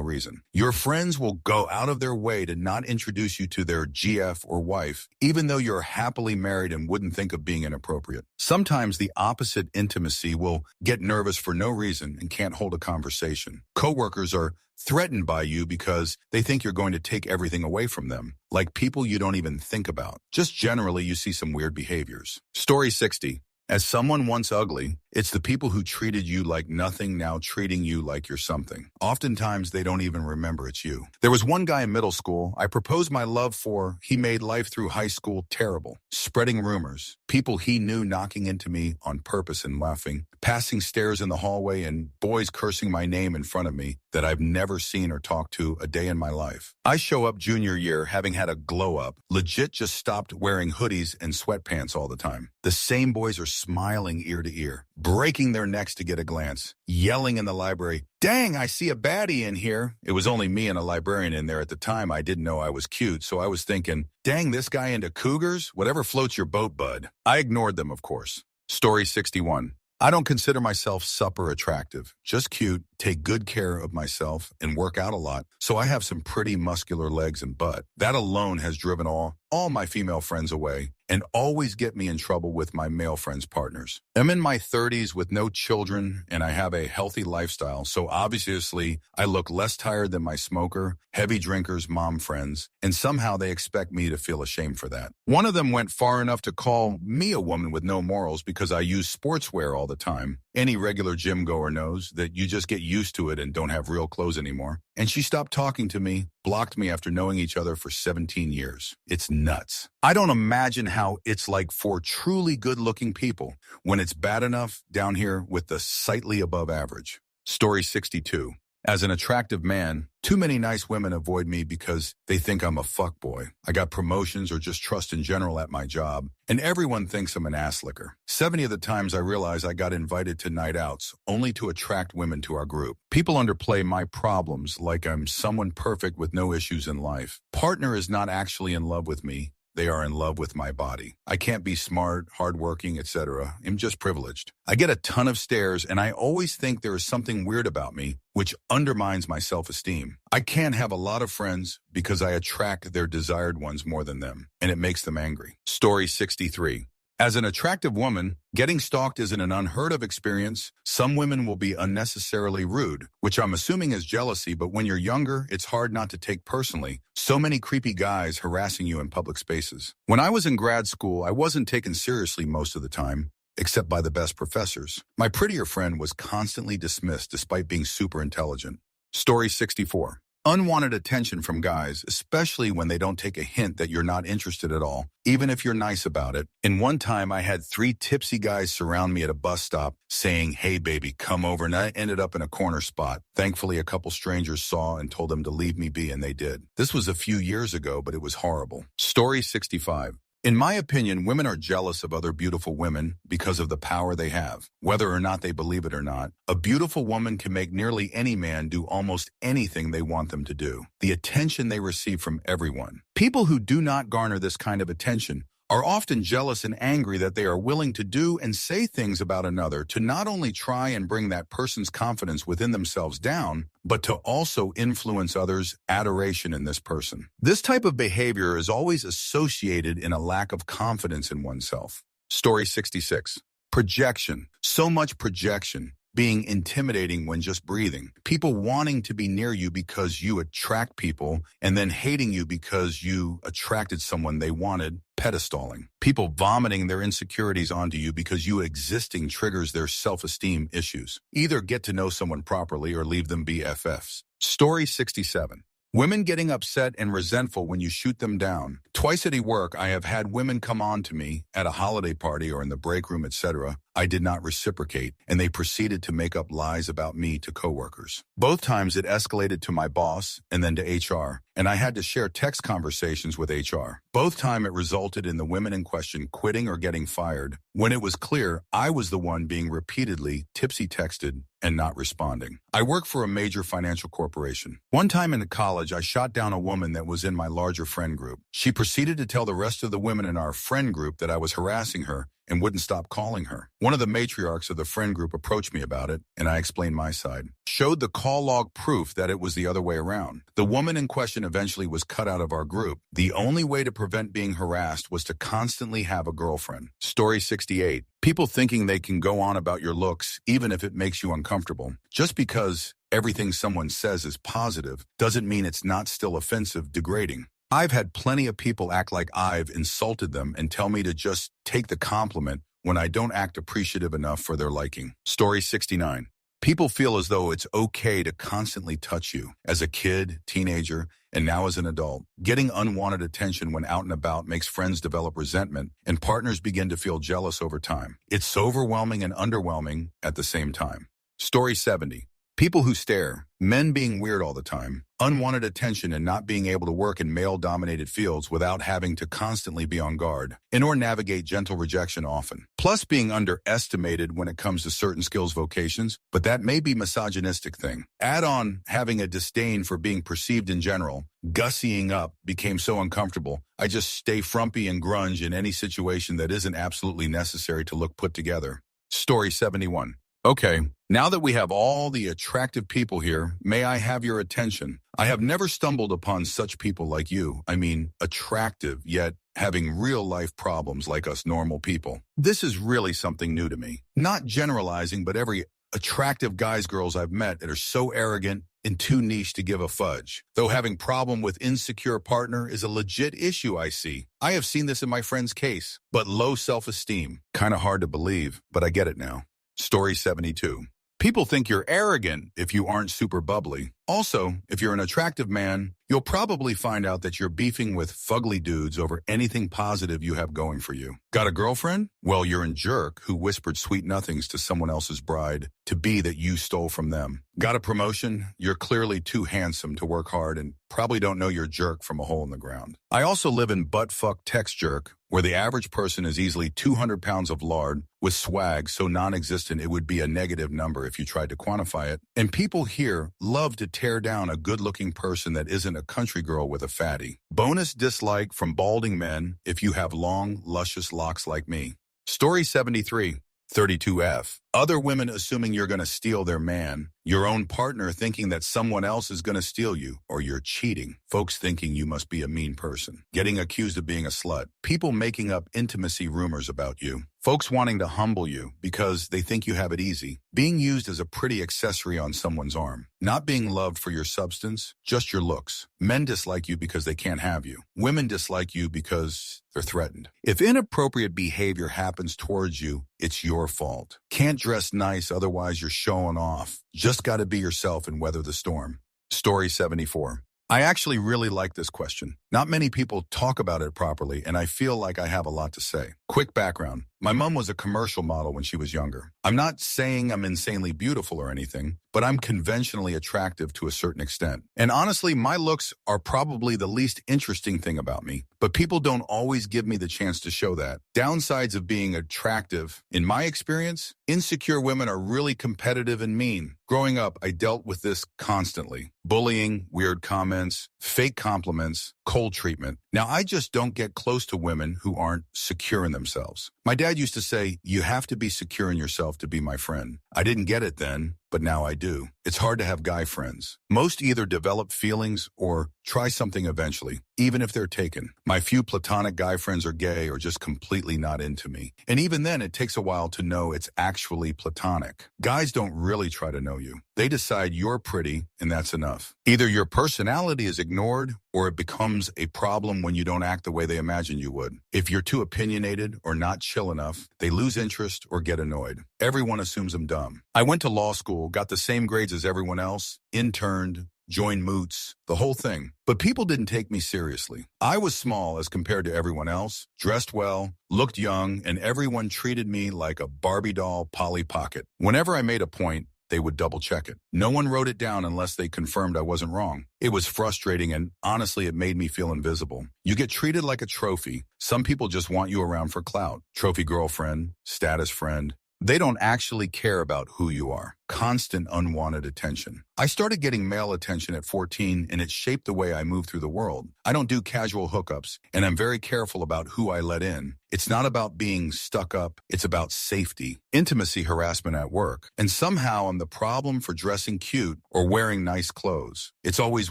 reason. Your friends will go out of their way to not introduce you to their GF or wife, even though you're happily married and wouldn't think of being inappropriate. Sometimes the opposite intimacy will get nervous for no reason and can't hold a conversation. Coworkers are threatened by you because they think you're going to take everything away from them, like people you don't even think about. Just generally, you see some weird behaviors. Story 60. As someone once ugly, it's the people who treated you like nothing now treating you like you're something. Oftentimes, they don't even remember it's you. There was one guy in middle school I proposed my love for. He made life through high school terrible, spreading rumors, people he knew knocking into me on purpose and laughing, passing stairs in the hallway and boys cursing my name in front of me that I've never seen or talked to a day in my life. I show up junior year having had a glow up, legit just stopped wearing hoodies and sweatpants all the time. The same boys are smiling ear to ear, breaking their necks to get a glance, yelling in the library, "Dang, I see a baddie in here." It was only me and a librarian in there at the time. I didn't know I was cute, so I was thinking, dang, this guy into cougars? Whatever floats your boat, bud. I ignored them, of course. Story 61. I don't consider myself super attractive, just cute, take good care of myself, and work out a lot, so I have some pretty muscular legs and butt. That alone has driven all my female friends away and always get me in trouble with my male friends' partners. I'm in my 30s with no children, and I have a healthy lifestyle, so obviously I look less tired than my smoker, heavy drinkers, mom friends, and somehow they expect me to feel ashamed for that. One of them went far enough to call me a woman with no morals because I use sportswear all the time. Any regular gym goer knows that you just get used to it and don't have real clothes anymore. And she stopped talking to me, blocked me after knowing each other for 17 years. It's nuts. I don't imagine how it's like for truly good-looking people when it's bad enough down here with the slightly above average. Story 62. As an attractive man, too many nice women avoid me because they think I'm a fuckboy. I got promotions or just trust in general at my job, and everyone thinks I'm an ass licker. 70 of the times I realize I got invited to night outs only to attract women to our group. People underplay my problems like I'm someone perfect with no issues in life. Partner is not actually in love with me. They are in love with my body. I can't be smart, hardworking, etc. I'm just privileged. I get a ton of stares, and I always think there is something weird about me, which undermines my self-esteem. I can't have a lot of friends because I attract their desired ones more than them, and it makes them angry. Story 63. As an attractive woman, getting stalked isn't an unheard of experience. Some women will be unnecessarily rude, which I'm assuming is jealousy, but when you're younger, it's hard not to take personally. So many creepy guys harassing you in public spaces. When I was in grad school, I wasn't taken seriously most of the time, except by the best professors. My prettier friend was constantly dismissed despite being super intelligent. Story 64. Unwanted attention from guys, especially when they don't take a hint that you're not interested at all, even if you're nice about it. In one time, I had 3 tipsy guys surround me at a bus stop saying, "Hey baby, come over," and I ended up in a corner spot. Thankfully, a couple strangers saw and told them to leave me be, and they did. This was a few years ago, but it was horrible. Story 65. In my opinion, women are jealous of other beautiful women because of the power they have. Whether or not they believe it or not, a beautiful woman can make nearly any man do almost anything they want them to do. The attention they receive from everyone. People who do not garner this kind of attention are often jealous and angry that they are willing to do and say things about another to not only try and bring that person's confidence within themselves down, but to also influence others' adoration in this person. This type of behavior is always associated in a lack of confidence in oneself. Story 66. Projection. So much projection. Being intimidating when just breathing. People wanting to be near you because you attract people and then hating you because you attracted someone they wanted. Pedestaling. People vomiting their insecurities onto you because you existing triggers their self-esteem issues. Either get to know someone properly or leave them BFFs. Story 67. Women getting upset and resentful when you shoot them down. Twice at work, I have had women come on to me at a holiday party or in the break room, etc. I did not reciprocate, and they proceeded to make up lies about me to coworkers. Both times it escalated to my boss and then to HR, and I had to share text conversations with HR. Both times it resulted in the women in question quitting or getting fired, when it was clear I was the one being repeatedly tipsy texted and not responding. I work for a major financial corporation. One time in college, I shot down a woman that was in my larger friend group. She proceeded to tell the rest of the women in our friend group that I was harassing her and wouldn't stop calling her. One of the matriarchs of the friend group approached me about it, and I explained my side. Showed the call log proof that it was the other way around. The woman in question eventually was cut out of our group. The only way to prevent being harassed was to constantly have a girlfriend. Story 68. People thinking they can go on about your looks, even if it makes you uncomfortable. Just because everything someone says is positive doesn't mean it's not still offensive, degrading. I've had plenty of people act like I've insulted them and tell me to just take the compliment when I don't act appreciative enough for their liking. Story 69. People feel as though it's okay to constantly touch you. As a kid, teenager, and now as an adult, getting unwanted attention when out and about makes friends develop resentment and partners begin to feel jealous over time. It's overwhelming and underwhelming at the same time. Story 70. People who stare, men being weird all the time, unwanted attention and not being able to work in male-dominated fields without having to constantly be on guard, and or navigate gentle rejection often. Plus being underestimated when it comes to certain skills vocations, but that may be misogynistic thing. Add on having a disdain for being perceived in general, gussying up became so uncomfortable, I just stay frumpy and grunge in any situation that isn't absolutely necessary to look put together. Story 71. Okay, now that we have all the attractive people here, may I have your attention? I have never stumbled upon such people like you. I mean, attractive, yet having real-life problems like us normal people. This is really something new to me. Not generalizing, but every attractive guys, girls I've met that are so arrogant and too niche to give a fudge. Though having problem with insecure partner is a legit issue I see. I have seen this in my friend's case, but low self-esteem. Kind of hard to believe, but I get it now. Story 72. People think you're arrogant if you aren't super bubbly. Also, if you're an attractive man, you'll probably find out that you're beefing with fugly dudes over anything positive you have going for you. Got a girlfriend? Well, you're a jerk who whispered sweet nothings to someone else's bride to be that you stole from them. Got a promotion? You're clearly too handsome to work hard and probably don't know your jerk from a hole in the ground. I also live in butt-fuck text jerk, where the average person is easily 200 pounds of lard with swag so non-existent it would be a negative number if you tried to quantify it. And people here love to tear down a good-looking person that isn't a country girl with a fatty. Bonus dislike from balding men if you have long, luscious locks like me. Story 73. 32F. Other women assuming you're going to steal their man, your own partner thinking that someone else is going to steal you, or you're cheating, folks thinking you must be a mean person, getting accused of being a slut, people making up intimacy rumors about you, folks wanting to humble you because they think you have it easy, being used as a pretty accessory on someone's arm, not being loved for your substance, just your looks. Men dislike you because they can't have you. Women dislike you because they're threatened. If inappropriate behavior happens towards you, it's your fault. Can't dress nice, otherwise you're showing off. Just got to be yourself and weather the storm. Story 74. I actually really like this question. Not many people talk about it properly, and I feel like I have a lot to say. Quick background. My mom was a commercial model when she was younger. I'm not saying I'm insanely beautiful or anything, but I'm conventionally attractive to a certain extent. And honestly, my looks are probably the least interesting thing about me, but people don't always give me the chance to show that. Downsides of being attractive, in my experience, insecure women are really competitive and mean. Growing up, I dealt with this constantly. Bullying, weird comments, fake compliments, cold treatment. Now, I just don't get close to women who aren't secure in themselves. My dad used to say, you have to be secure in yourself to be my friend. I didn't get it then, but now I do. It's hard to have guy friends. Most either develop feelings or try something eventually, even if they're taken. My few platonic guy friends are gay or just completely not into me. And even then, it takes a while to know it's actually platonic. Guys don't really try to know you. They decide you're pretty, and that's enough. Either your personality is ignored or it becomes a problem when you don't act the way they imagine you would. If you're too opinionated or not chill enough, they lose interest or get annoyed. Everyone assumes I'm dumb. I went to law school, got the same grades as everyone else, interned, joined moots, the whole thing. But people didn't take me seriously. I was small as compared to everyone else, dressed well, looked young, and everyone treated me like a Barbie doll Polly Pocket. Whenever I made a point, they would double check it. No one wrote it down unless they confirmed I wasn't wrong. It was frustrating and honestly it made me feel invisible. You get treated like a trophy. Some people just want you around for clout. Trophy girlfriend, status friend. They don't actually care about who you are. Constant unwanted attention. I started getting male attention at 14 and it shaped the way I move through the world. I don't do casual hookups and I'm very careful about who I let in. It's not about being stuck up. It's about safety, intimacy harassment at work. And somehow I'm the problem for dressing cute or wearing nice clothes. It's always,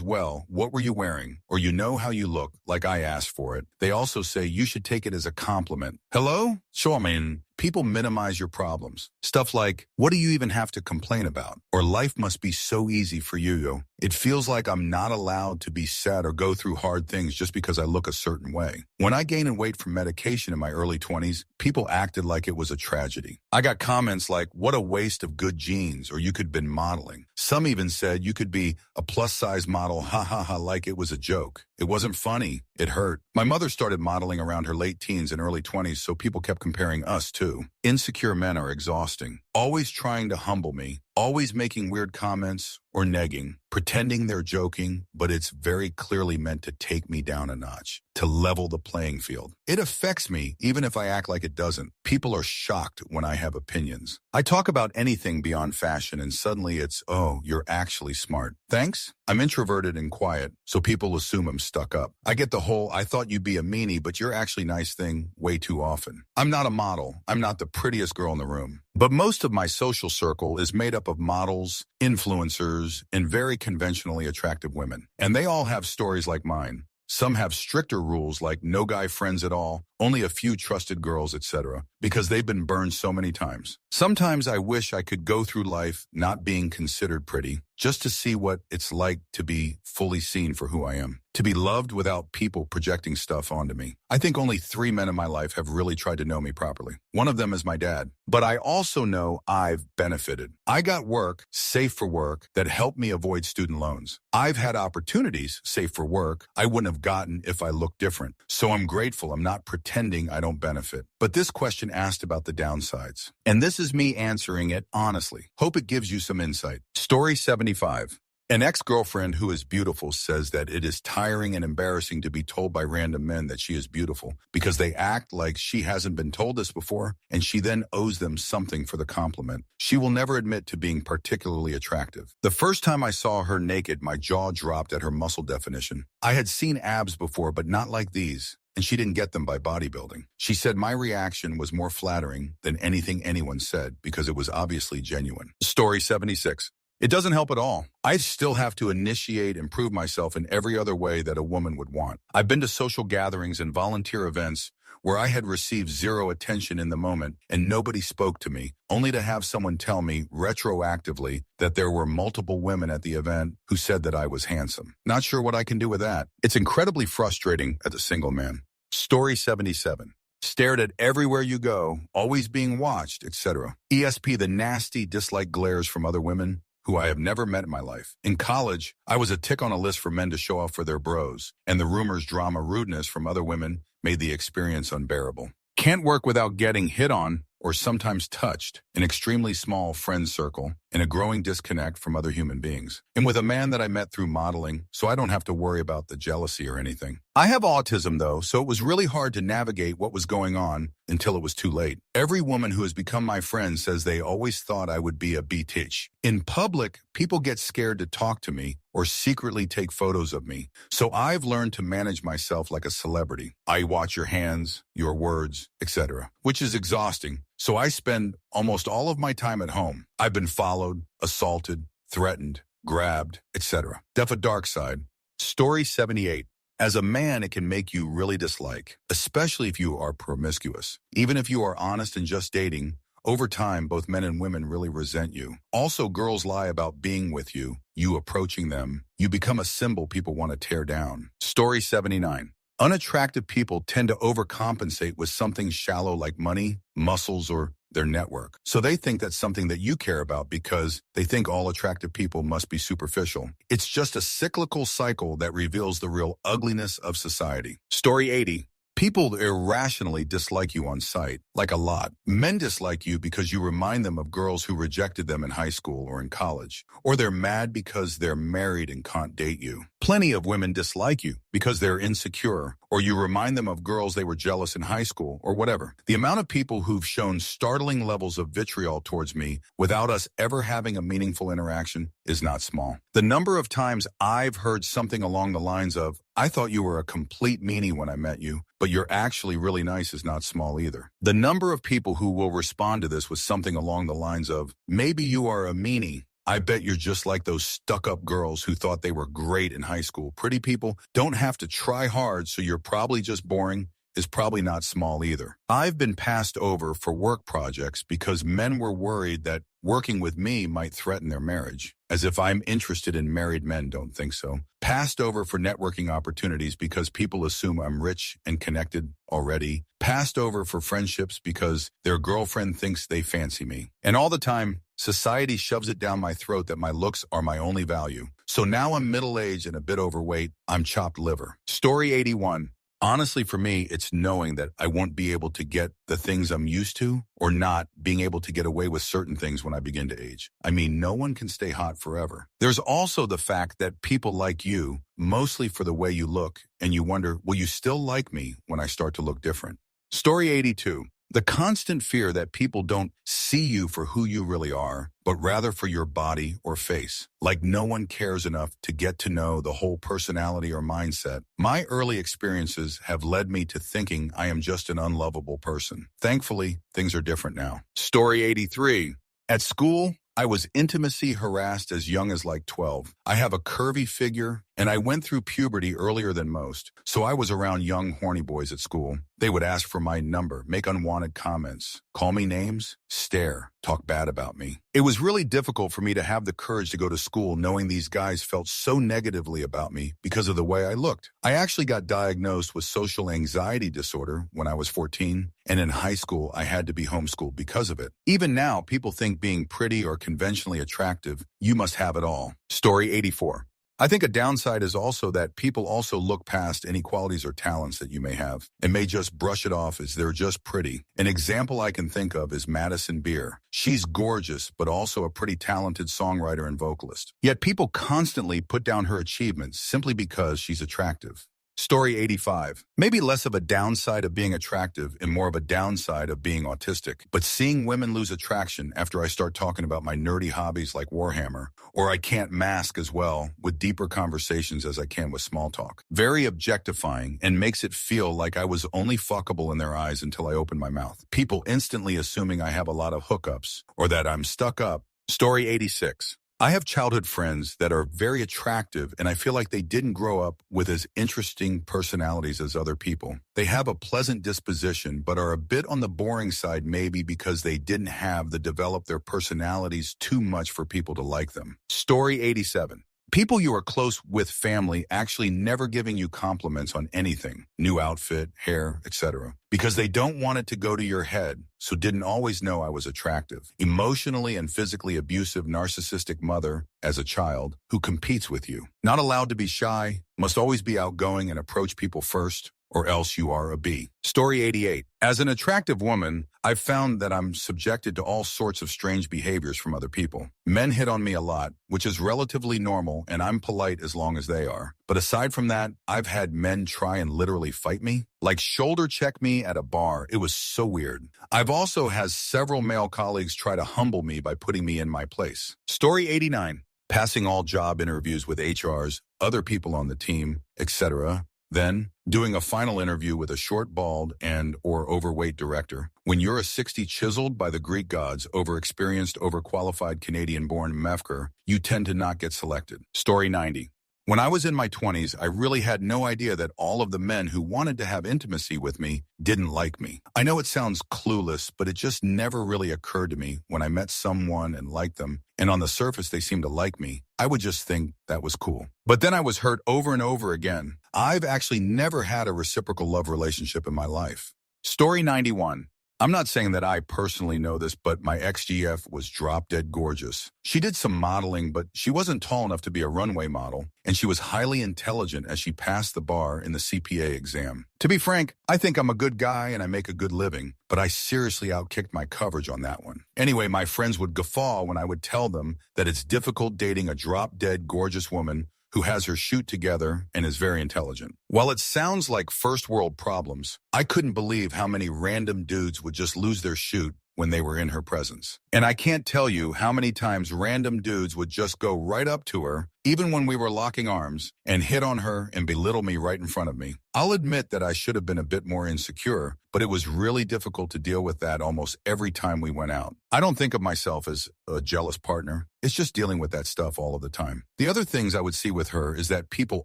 well, what were you wearing? Or you know how you look, like I asked for it. They also say you should take it as a compliment. Hello? So I mean, people minimize your problems. Stuff like, what do you even have to complain about? Or life must be so easy for you, yo. It feels like I'm not allowed to be sad or go through hard things just because I look a certain way. When I gained weight from medication in my early 20s, people acted like it was a tragedy. I got comments like, what a waste of good genes, or you could have been modeling. Some even said you could be a plus-size model, ha ha ha, like it was a joke. It wasn't funny. It hurt. My mother started modeling around her late teens and early 20s, so people kept comparing us too. Insecure men are exhausting. Always trying to humble me. Always making weird comments or negging, pretending they're joking, but it's very clearly meant to take me down a notch, to level the playing field. It affects me, even if I act like it doesn't. People are shocked when I have opinions. I talk about anything beyond fashion, and suddenly it's, oh, you're actually smart. Thanks? I'm introverted and quiet, so people assume I'm stuck up. I get the whole, I thought you'd be a meanie, but you're actually nice thing way too often. I'm not a model. I'm not the prettiest girl in the room. But most of my social circle is made up of models, influencers, and very conventionally attractive women. And they all have stories like mine. Some have stricter rules like no guy friends at all, only a few trusted girls, etc., because they've been burned so many times. Sometimes I wish I could go through life not being considered pretty, just to see what it's like to be fully seen for who I am, to be loved without people projecting stuff onto me. I think only 3 men in my life have really tried to know me properly. One of them is my dad. But I also know I've benefited. I got work, safe for work, that helped me avoid student loans. I've had opportunities, safe for work, I wouldn't have gotten if I looked different. So I'm grateful. I'm not pretending I don't benefit. But this question asked about the downsides. And this is me answering it honestly. Hope it gives you some insight. Story 75. An ex-girlfriend who is beautiful says that it is tiring and embarrassing to be told by random men that she is beautiful because they act like she hasn't been told this before, and she then owes them something for the compliment. She will never admit to being particularly attractive. The first time I saw her naked, my jaw dropped at her muscle definition. I had seen abs before, but not like these. And she didn't get them by bodybuilding. She said my reaction was more flattering than anything anyone said because it was obviously genuine. Story 76. It doesn't help at all. I still have to initiate and prove myself in every other way that a woman would want. I've been to social gatherings and volunteer events where I had received zero attention in the moment and nobody spoke to me, only to have someone tell me retroactively that there were multiple women at the event who said that I was handsome. Not sure what I can do with that. It's incredibly frustrating as a single man. Story 77. Stared at everywhere you go, always being watched, etc. ESP, the nasty dislike glares from other women who I have never met in my life. In college, I was a tick on a list for men to show off for their bros, and the rumors, drama, rudeness from other women made the experience unbearable. Can't work without getting hit on or sometimes touched, an extremely small friend circle, and a growing disconnect from other human beings. And with a man that I met through modeling, so I don't have to worry about the jealousy or anything. I have autism though, so it was really hard to navigate what was going on until it was too late. Every woman who has become my friend says they always thought I would be a bitch. In public, people get scared to talk to me or secretly take photos of me. So I've learned to manage myself like a celebrity. I watch your hands, your words, etc., which is exhausting. So I spend almost all of my time at home. I've been followed, assaulted, threatened, grabbed, etc. Def a dark side. Story 78. As a man, it can make you really dislike, especially if you are promiscuous. Even if you are honest and just dating, over time, both men and women really resent you. Also, girls lie about being with you, you approaching them. You become a symbol people want to tear down. Story 79. Unattractive people tend to overcompensate with something shallow like money, muscles, or their network. So they think that's something that you care about because they think all attractive people must be superficial. It's just a cyclical cycle that reveals the real ugliness of society. Story 80. People irrationally dislike you on sight, like a lot. Men dislike you because you remind them of girls who rejected them in high school or in college. Or they're mad because they're married and can't date you. Plenty of women dislike you because they're insecure, or you remind them of girls they were jealous in high school, or whatever. The amount of people who've shown startling levels of vitriol towards me without us ever having a meaningful interaction is not small. The number of times I've heard something along the lines of, I thought you were a complete meanie when I met you, but you're actually really nice is not small either. The number of people who will respond to this with something along the lines of, maybe you are a meanie. I bet you're just like those stuck-up girls who thought they were great in high school. Pretty people don't have to try hard, so you're probably just boring is probably not small either. I've been passed over for work projects because men were worried that working with me might threaten their marriage. As if I'm interested in married men, don't think so. Passed over for networking opportunities because people assume I'm rich and connected already. Passed over for friendships because their girlfriend thinks they fancy me. And all the time, society shoves it down my throat that my looks are my only value. So now I'm middle-aged and a bit overweight. I'm chopped liver. Story 81. Honestly, for me, it's knowing that I won't be able to get the things I'm used to or not being able to get away with certain things when I begin to age. I mean, no one can stay hot forever. There's also the fact that people like you, mostly for the way you look, and you wonder, will you still like me when I start to look different? Story 82. The constant fear that people don't see you for who you really are, but rather for your body or face. Like no one cares enough to get to know the whole personality or mindset. My early experiences have led me to thinking I am just an unlovable person. Thankfully, things are different now. Story 83. At school, I was intimacy harassed as young as like 12. I have a curvy figure, and I went through puberty earlier than most, so I was around young horny boys at school. They would ask for my number, make unwanted comments, call me names, stare, talk bad about me. It was really difficult for me to have the courage to go to school knowing these guys felt so negatively about me because of the way I looked. I actually got diagnosed with social anxiety disorder when I was 14, and in high school I had to be homeschooled because of it. Even now, people think being pretty or conventionally attractive, you must have it all. Story 84. I think a downside is also that people also look past any qualities or talents that you may have and may just brush it off as they're just pretty. An example I can think of is Madison Beer. She's gorgeous, but also a pretty talented songwriter and vocalist. Yet people constantly put down her achievements simply because she's attractive. Story 85. Maybe less of a downside of being attractive and more of a downside of being autistic. But seeing women lose attraction after I start talking about my nerdy hobbies like Warhammer, or I can't mask as well with deeper conversations as I can with small talk. Very objectifying and makes it feel like I was only fuckable in their eyes until I opened my mouth. People instantly assuming I have a lot of hookups or that I'm stuck up. Story 86. I have childhood friends that are very attractive, and I feel like they didn't grow up with as interesting personalities as other people. They have a pleasant disposition, but are a bit on the boring side maybe because they didn't have to develop their personalities too much for people to like them. Story 87. People you are close with family actually never giving you compliments on anything, new outfit, hair, etc. because they don't want it to go to your head, so didn't always know I was attractive. Emotionally and physically abusive narcissistic mother as a child who competes with you. Not allowed to be shy, must always be outgoing and approach people first, or else you are a B. Story 88. As an attractive woman, I've found that I'm subjected to all sorts of strange behaviors from other people. Men hit on me a lot, which is relatively normal, and I'm polite as long as they are. But aside from that, I've had men try and literally fight me, like shoulder check me at a bar. It was so weird. I've also had several male colleagues try to humble me by putting me in my place. Story 89. Passing all job interviews with HRs, other people on the team, etc., then, doing a final interview with a short, bald, and or overweight director. When you're a 60 chiseled by the Greek gods, overexperienced, overqualified Canadian-born mefker, you tend to not get selected. Story 90. When I was in my 20s, I really had no idea that all of the men who wanted to have intimacy with me didn't like me. I know it sounds clueless, but it just never really occurred to me when I met someone and liked them, and on the surface they seemed to like me. I would just think that was cool. But then I was hurt over and over again. I've actually never had a reciprocal love relationship in my life. Story 91. I'm not saying that I personally know this, but my ex-GF was drop-dead gorgeous. She did some modeling, but she wasn't tall enough to be a runway model, and she was highly intelligent as she passed the bar in the CPA exam. To be frank, I think I'm a good guy and I make a good living, but I seriously outkicked my coverage on that one. Anyway, my friends would guffaw when I would tell them that it's difficult dating a drop-dead gorgeous woman who has her shoot together and is very intelligent. While it sounds like first world problems, I couldn't believe how many random dudes would just lose their shoot when they were in her presence. And I can't tell you how many times random dudes would just go right up to her, even when we were locking arms, and hit on her and belittle me right in front of me. I'll admit that I should have been a bit more insecure, but it was really difficult to deal with that almost every time we went out. I don't think of myself as a jealous partner. It's just dealing with that stuff all of the time. The other things I would see with her is that people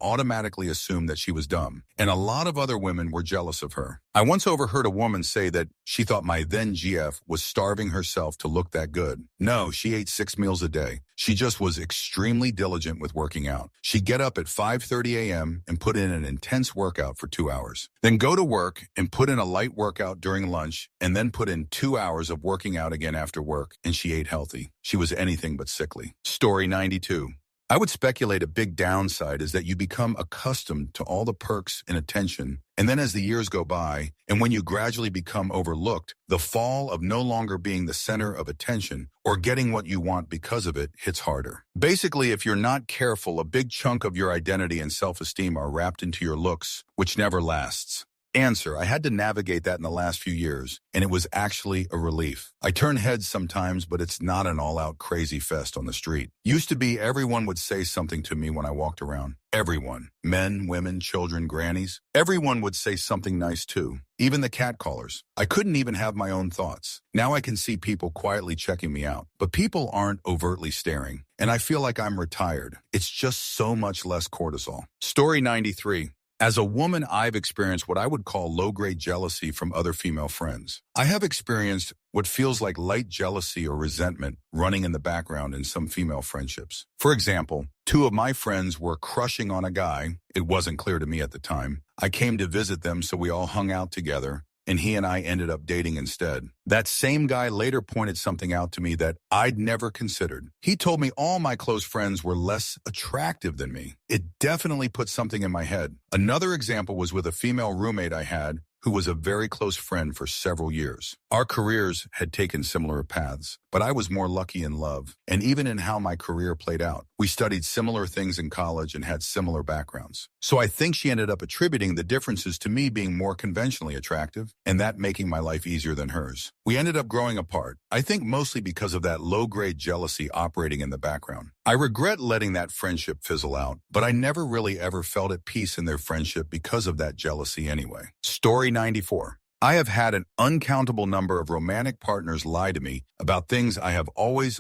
automatically assumed that she was dumb, and a lot of other women were jealous of her. I once overheard a woman say that she thought my then GF was starving herself to look that good. No, she ate 6 meals a day. She just was extremely diligent with working out. She'd get up at 5:30 a.m. and put in an intense workout for 2 hours. Then go to work and put in a light workout during lunch, and then put in 2 hours of working out again after work, and she ate healthy. She was anything but sickly. Story 92. I would speculate a big downside is that you become accustomed to all the perks and attention, and then as the years go by, and when you gradually become overlooked, the fall of no longer being the center of attention or getting what you want because of it hits harder. Basically, if you're not careful, a big chunk of your identity and self-esteem are wrapped into your looks, which never lasts. Answer: I had to navigate that in the last few years, and it was actually a relief. I turn heads sometimes, but it's not an all-out crazy fest on the street. Used to be everyone would say something to me when I walked around. Everyone. Men, women, children, grannies. Everyone would say something nice too. Even the catcallers. I couldn't even have my own thoughts. Now I can see people quietly checking me out, but people aren't overtly staring, and I feel like I'm retired. It's just so much less cortisol. Story 93. As a woman, I've experienced what I would call low-grade jealousy from other female friends. I have experienced what feels like light jealousy or resentment running in the background in some female friendships. For example, two of my friends were crushing on a guy. It wasn't clear to me at the time. I came to visit them, so we all hung out together, and he and I ended up dating instead. That same guy later pointed something out to me that I'd never considered. He told me all my close friends were less attractive than me. It definitely put something in my head. Another example was with a female roommate I had who was a very close friend for several years. Our careers had taken similar paths, but I was more lucky in love, and even in how my career played out. We studied similar things in college and had similar backgrounds. So I think she ended up attributing the differences to me being more conventionally attractive, and that making my life easier than hers. We ended up growing apart, I think mostly because of that low-grade jealousy operating in the background. I regret letting that friendship fizzle out, but I never really ever felt at peace in their friendship because of that jealousy anyway. Story 94. I have had an uncountable number of romantic partners lie to me about things I have always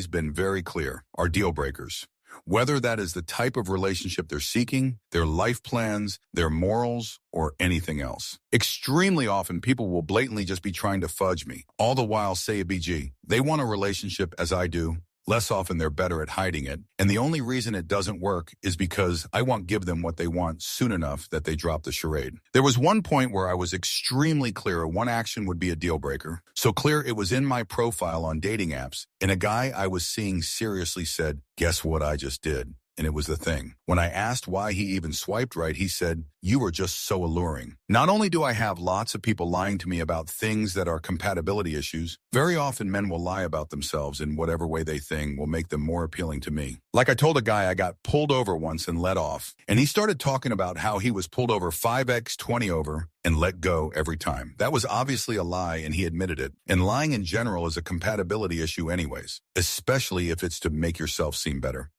been very clear are deal breakers. Whether that is the type of relationship they're seeking, their life plans, their morals, or anything else. Extremely often, people will blatantly just be trying to fudge me, all the while say a BG. They want a relationship as I do. Less often they're better at hiding it, and the only reason it doesn't work is because I won't give them what they want soon enough that they drop the charade. There was one point where I was extremely clear one action would be a deal breaker. So clear it was in my profile on dating apps, and a guy I was seeing seriously said, "Guess what I just did?" And it was the thing. When I asked why he even swiped right, he said, "You were just so alluring." Not only do I have lots of people lying to me about things that are compatibility issues, very often men will lie about themselves in whatever way they think will make them more appealing to me. Like I told a guy I got pulled over once and let off, and he started talking about how he was pulled over 5x 20 over and let go every time. That was obviously a lie, and he admitted it. And lying in general is a compatibility issue anyways, especially if it's to make yourself seem better.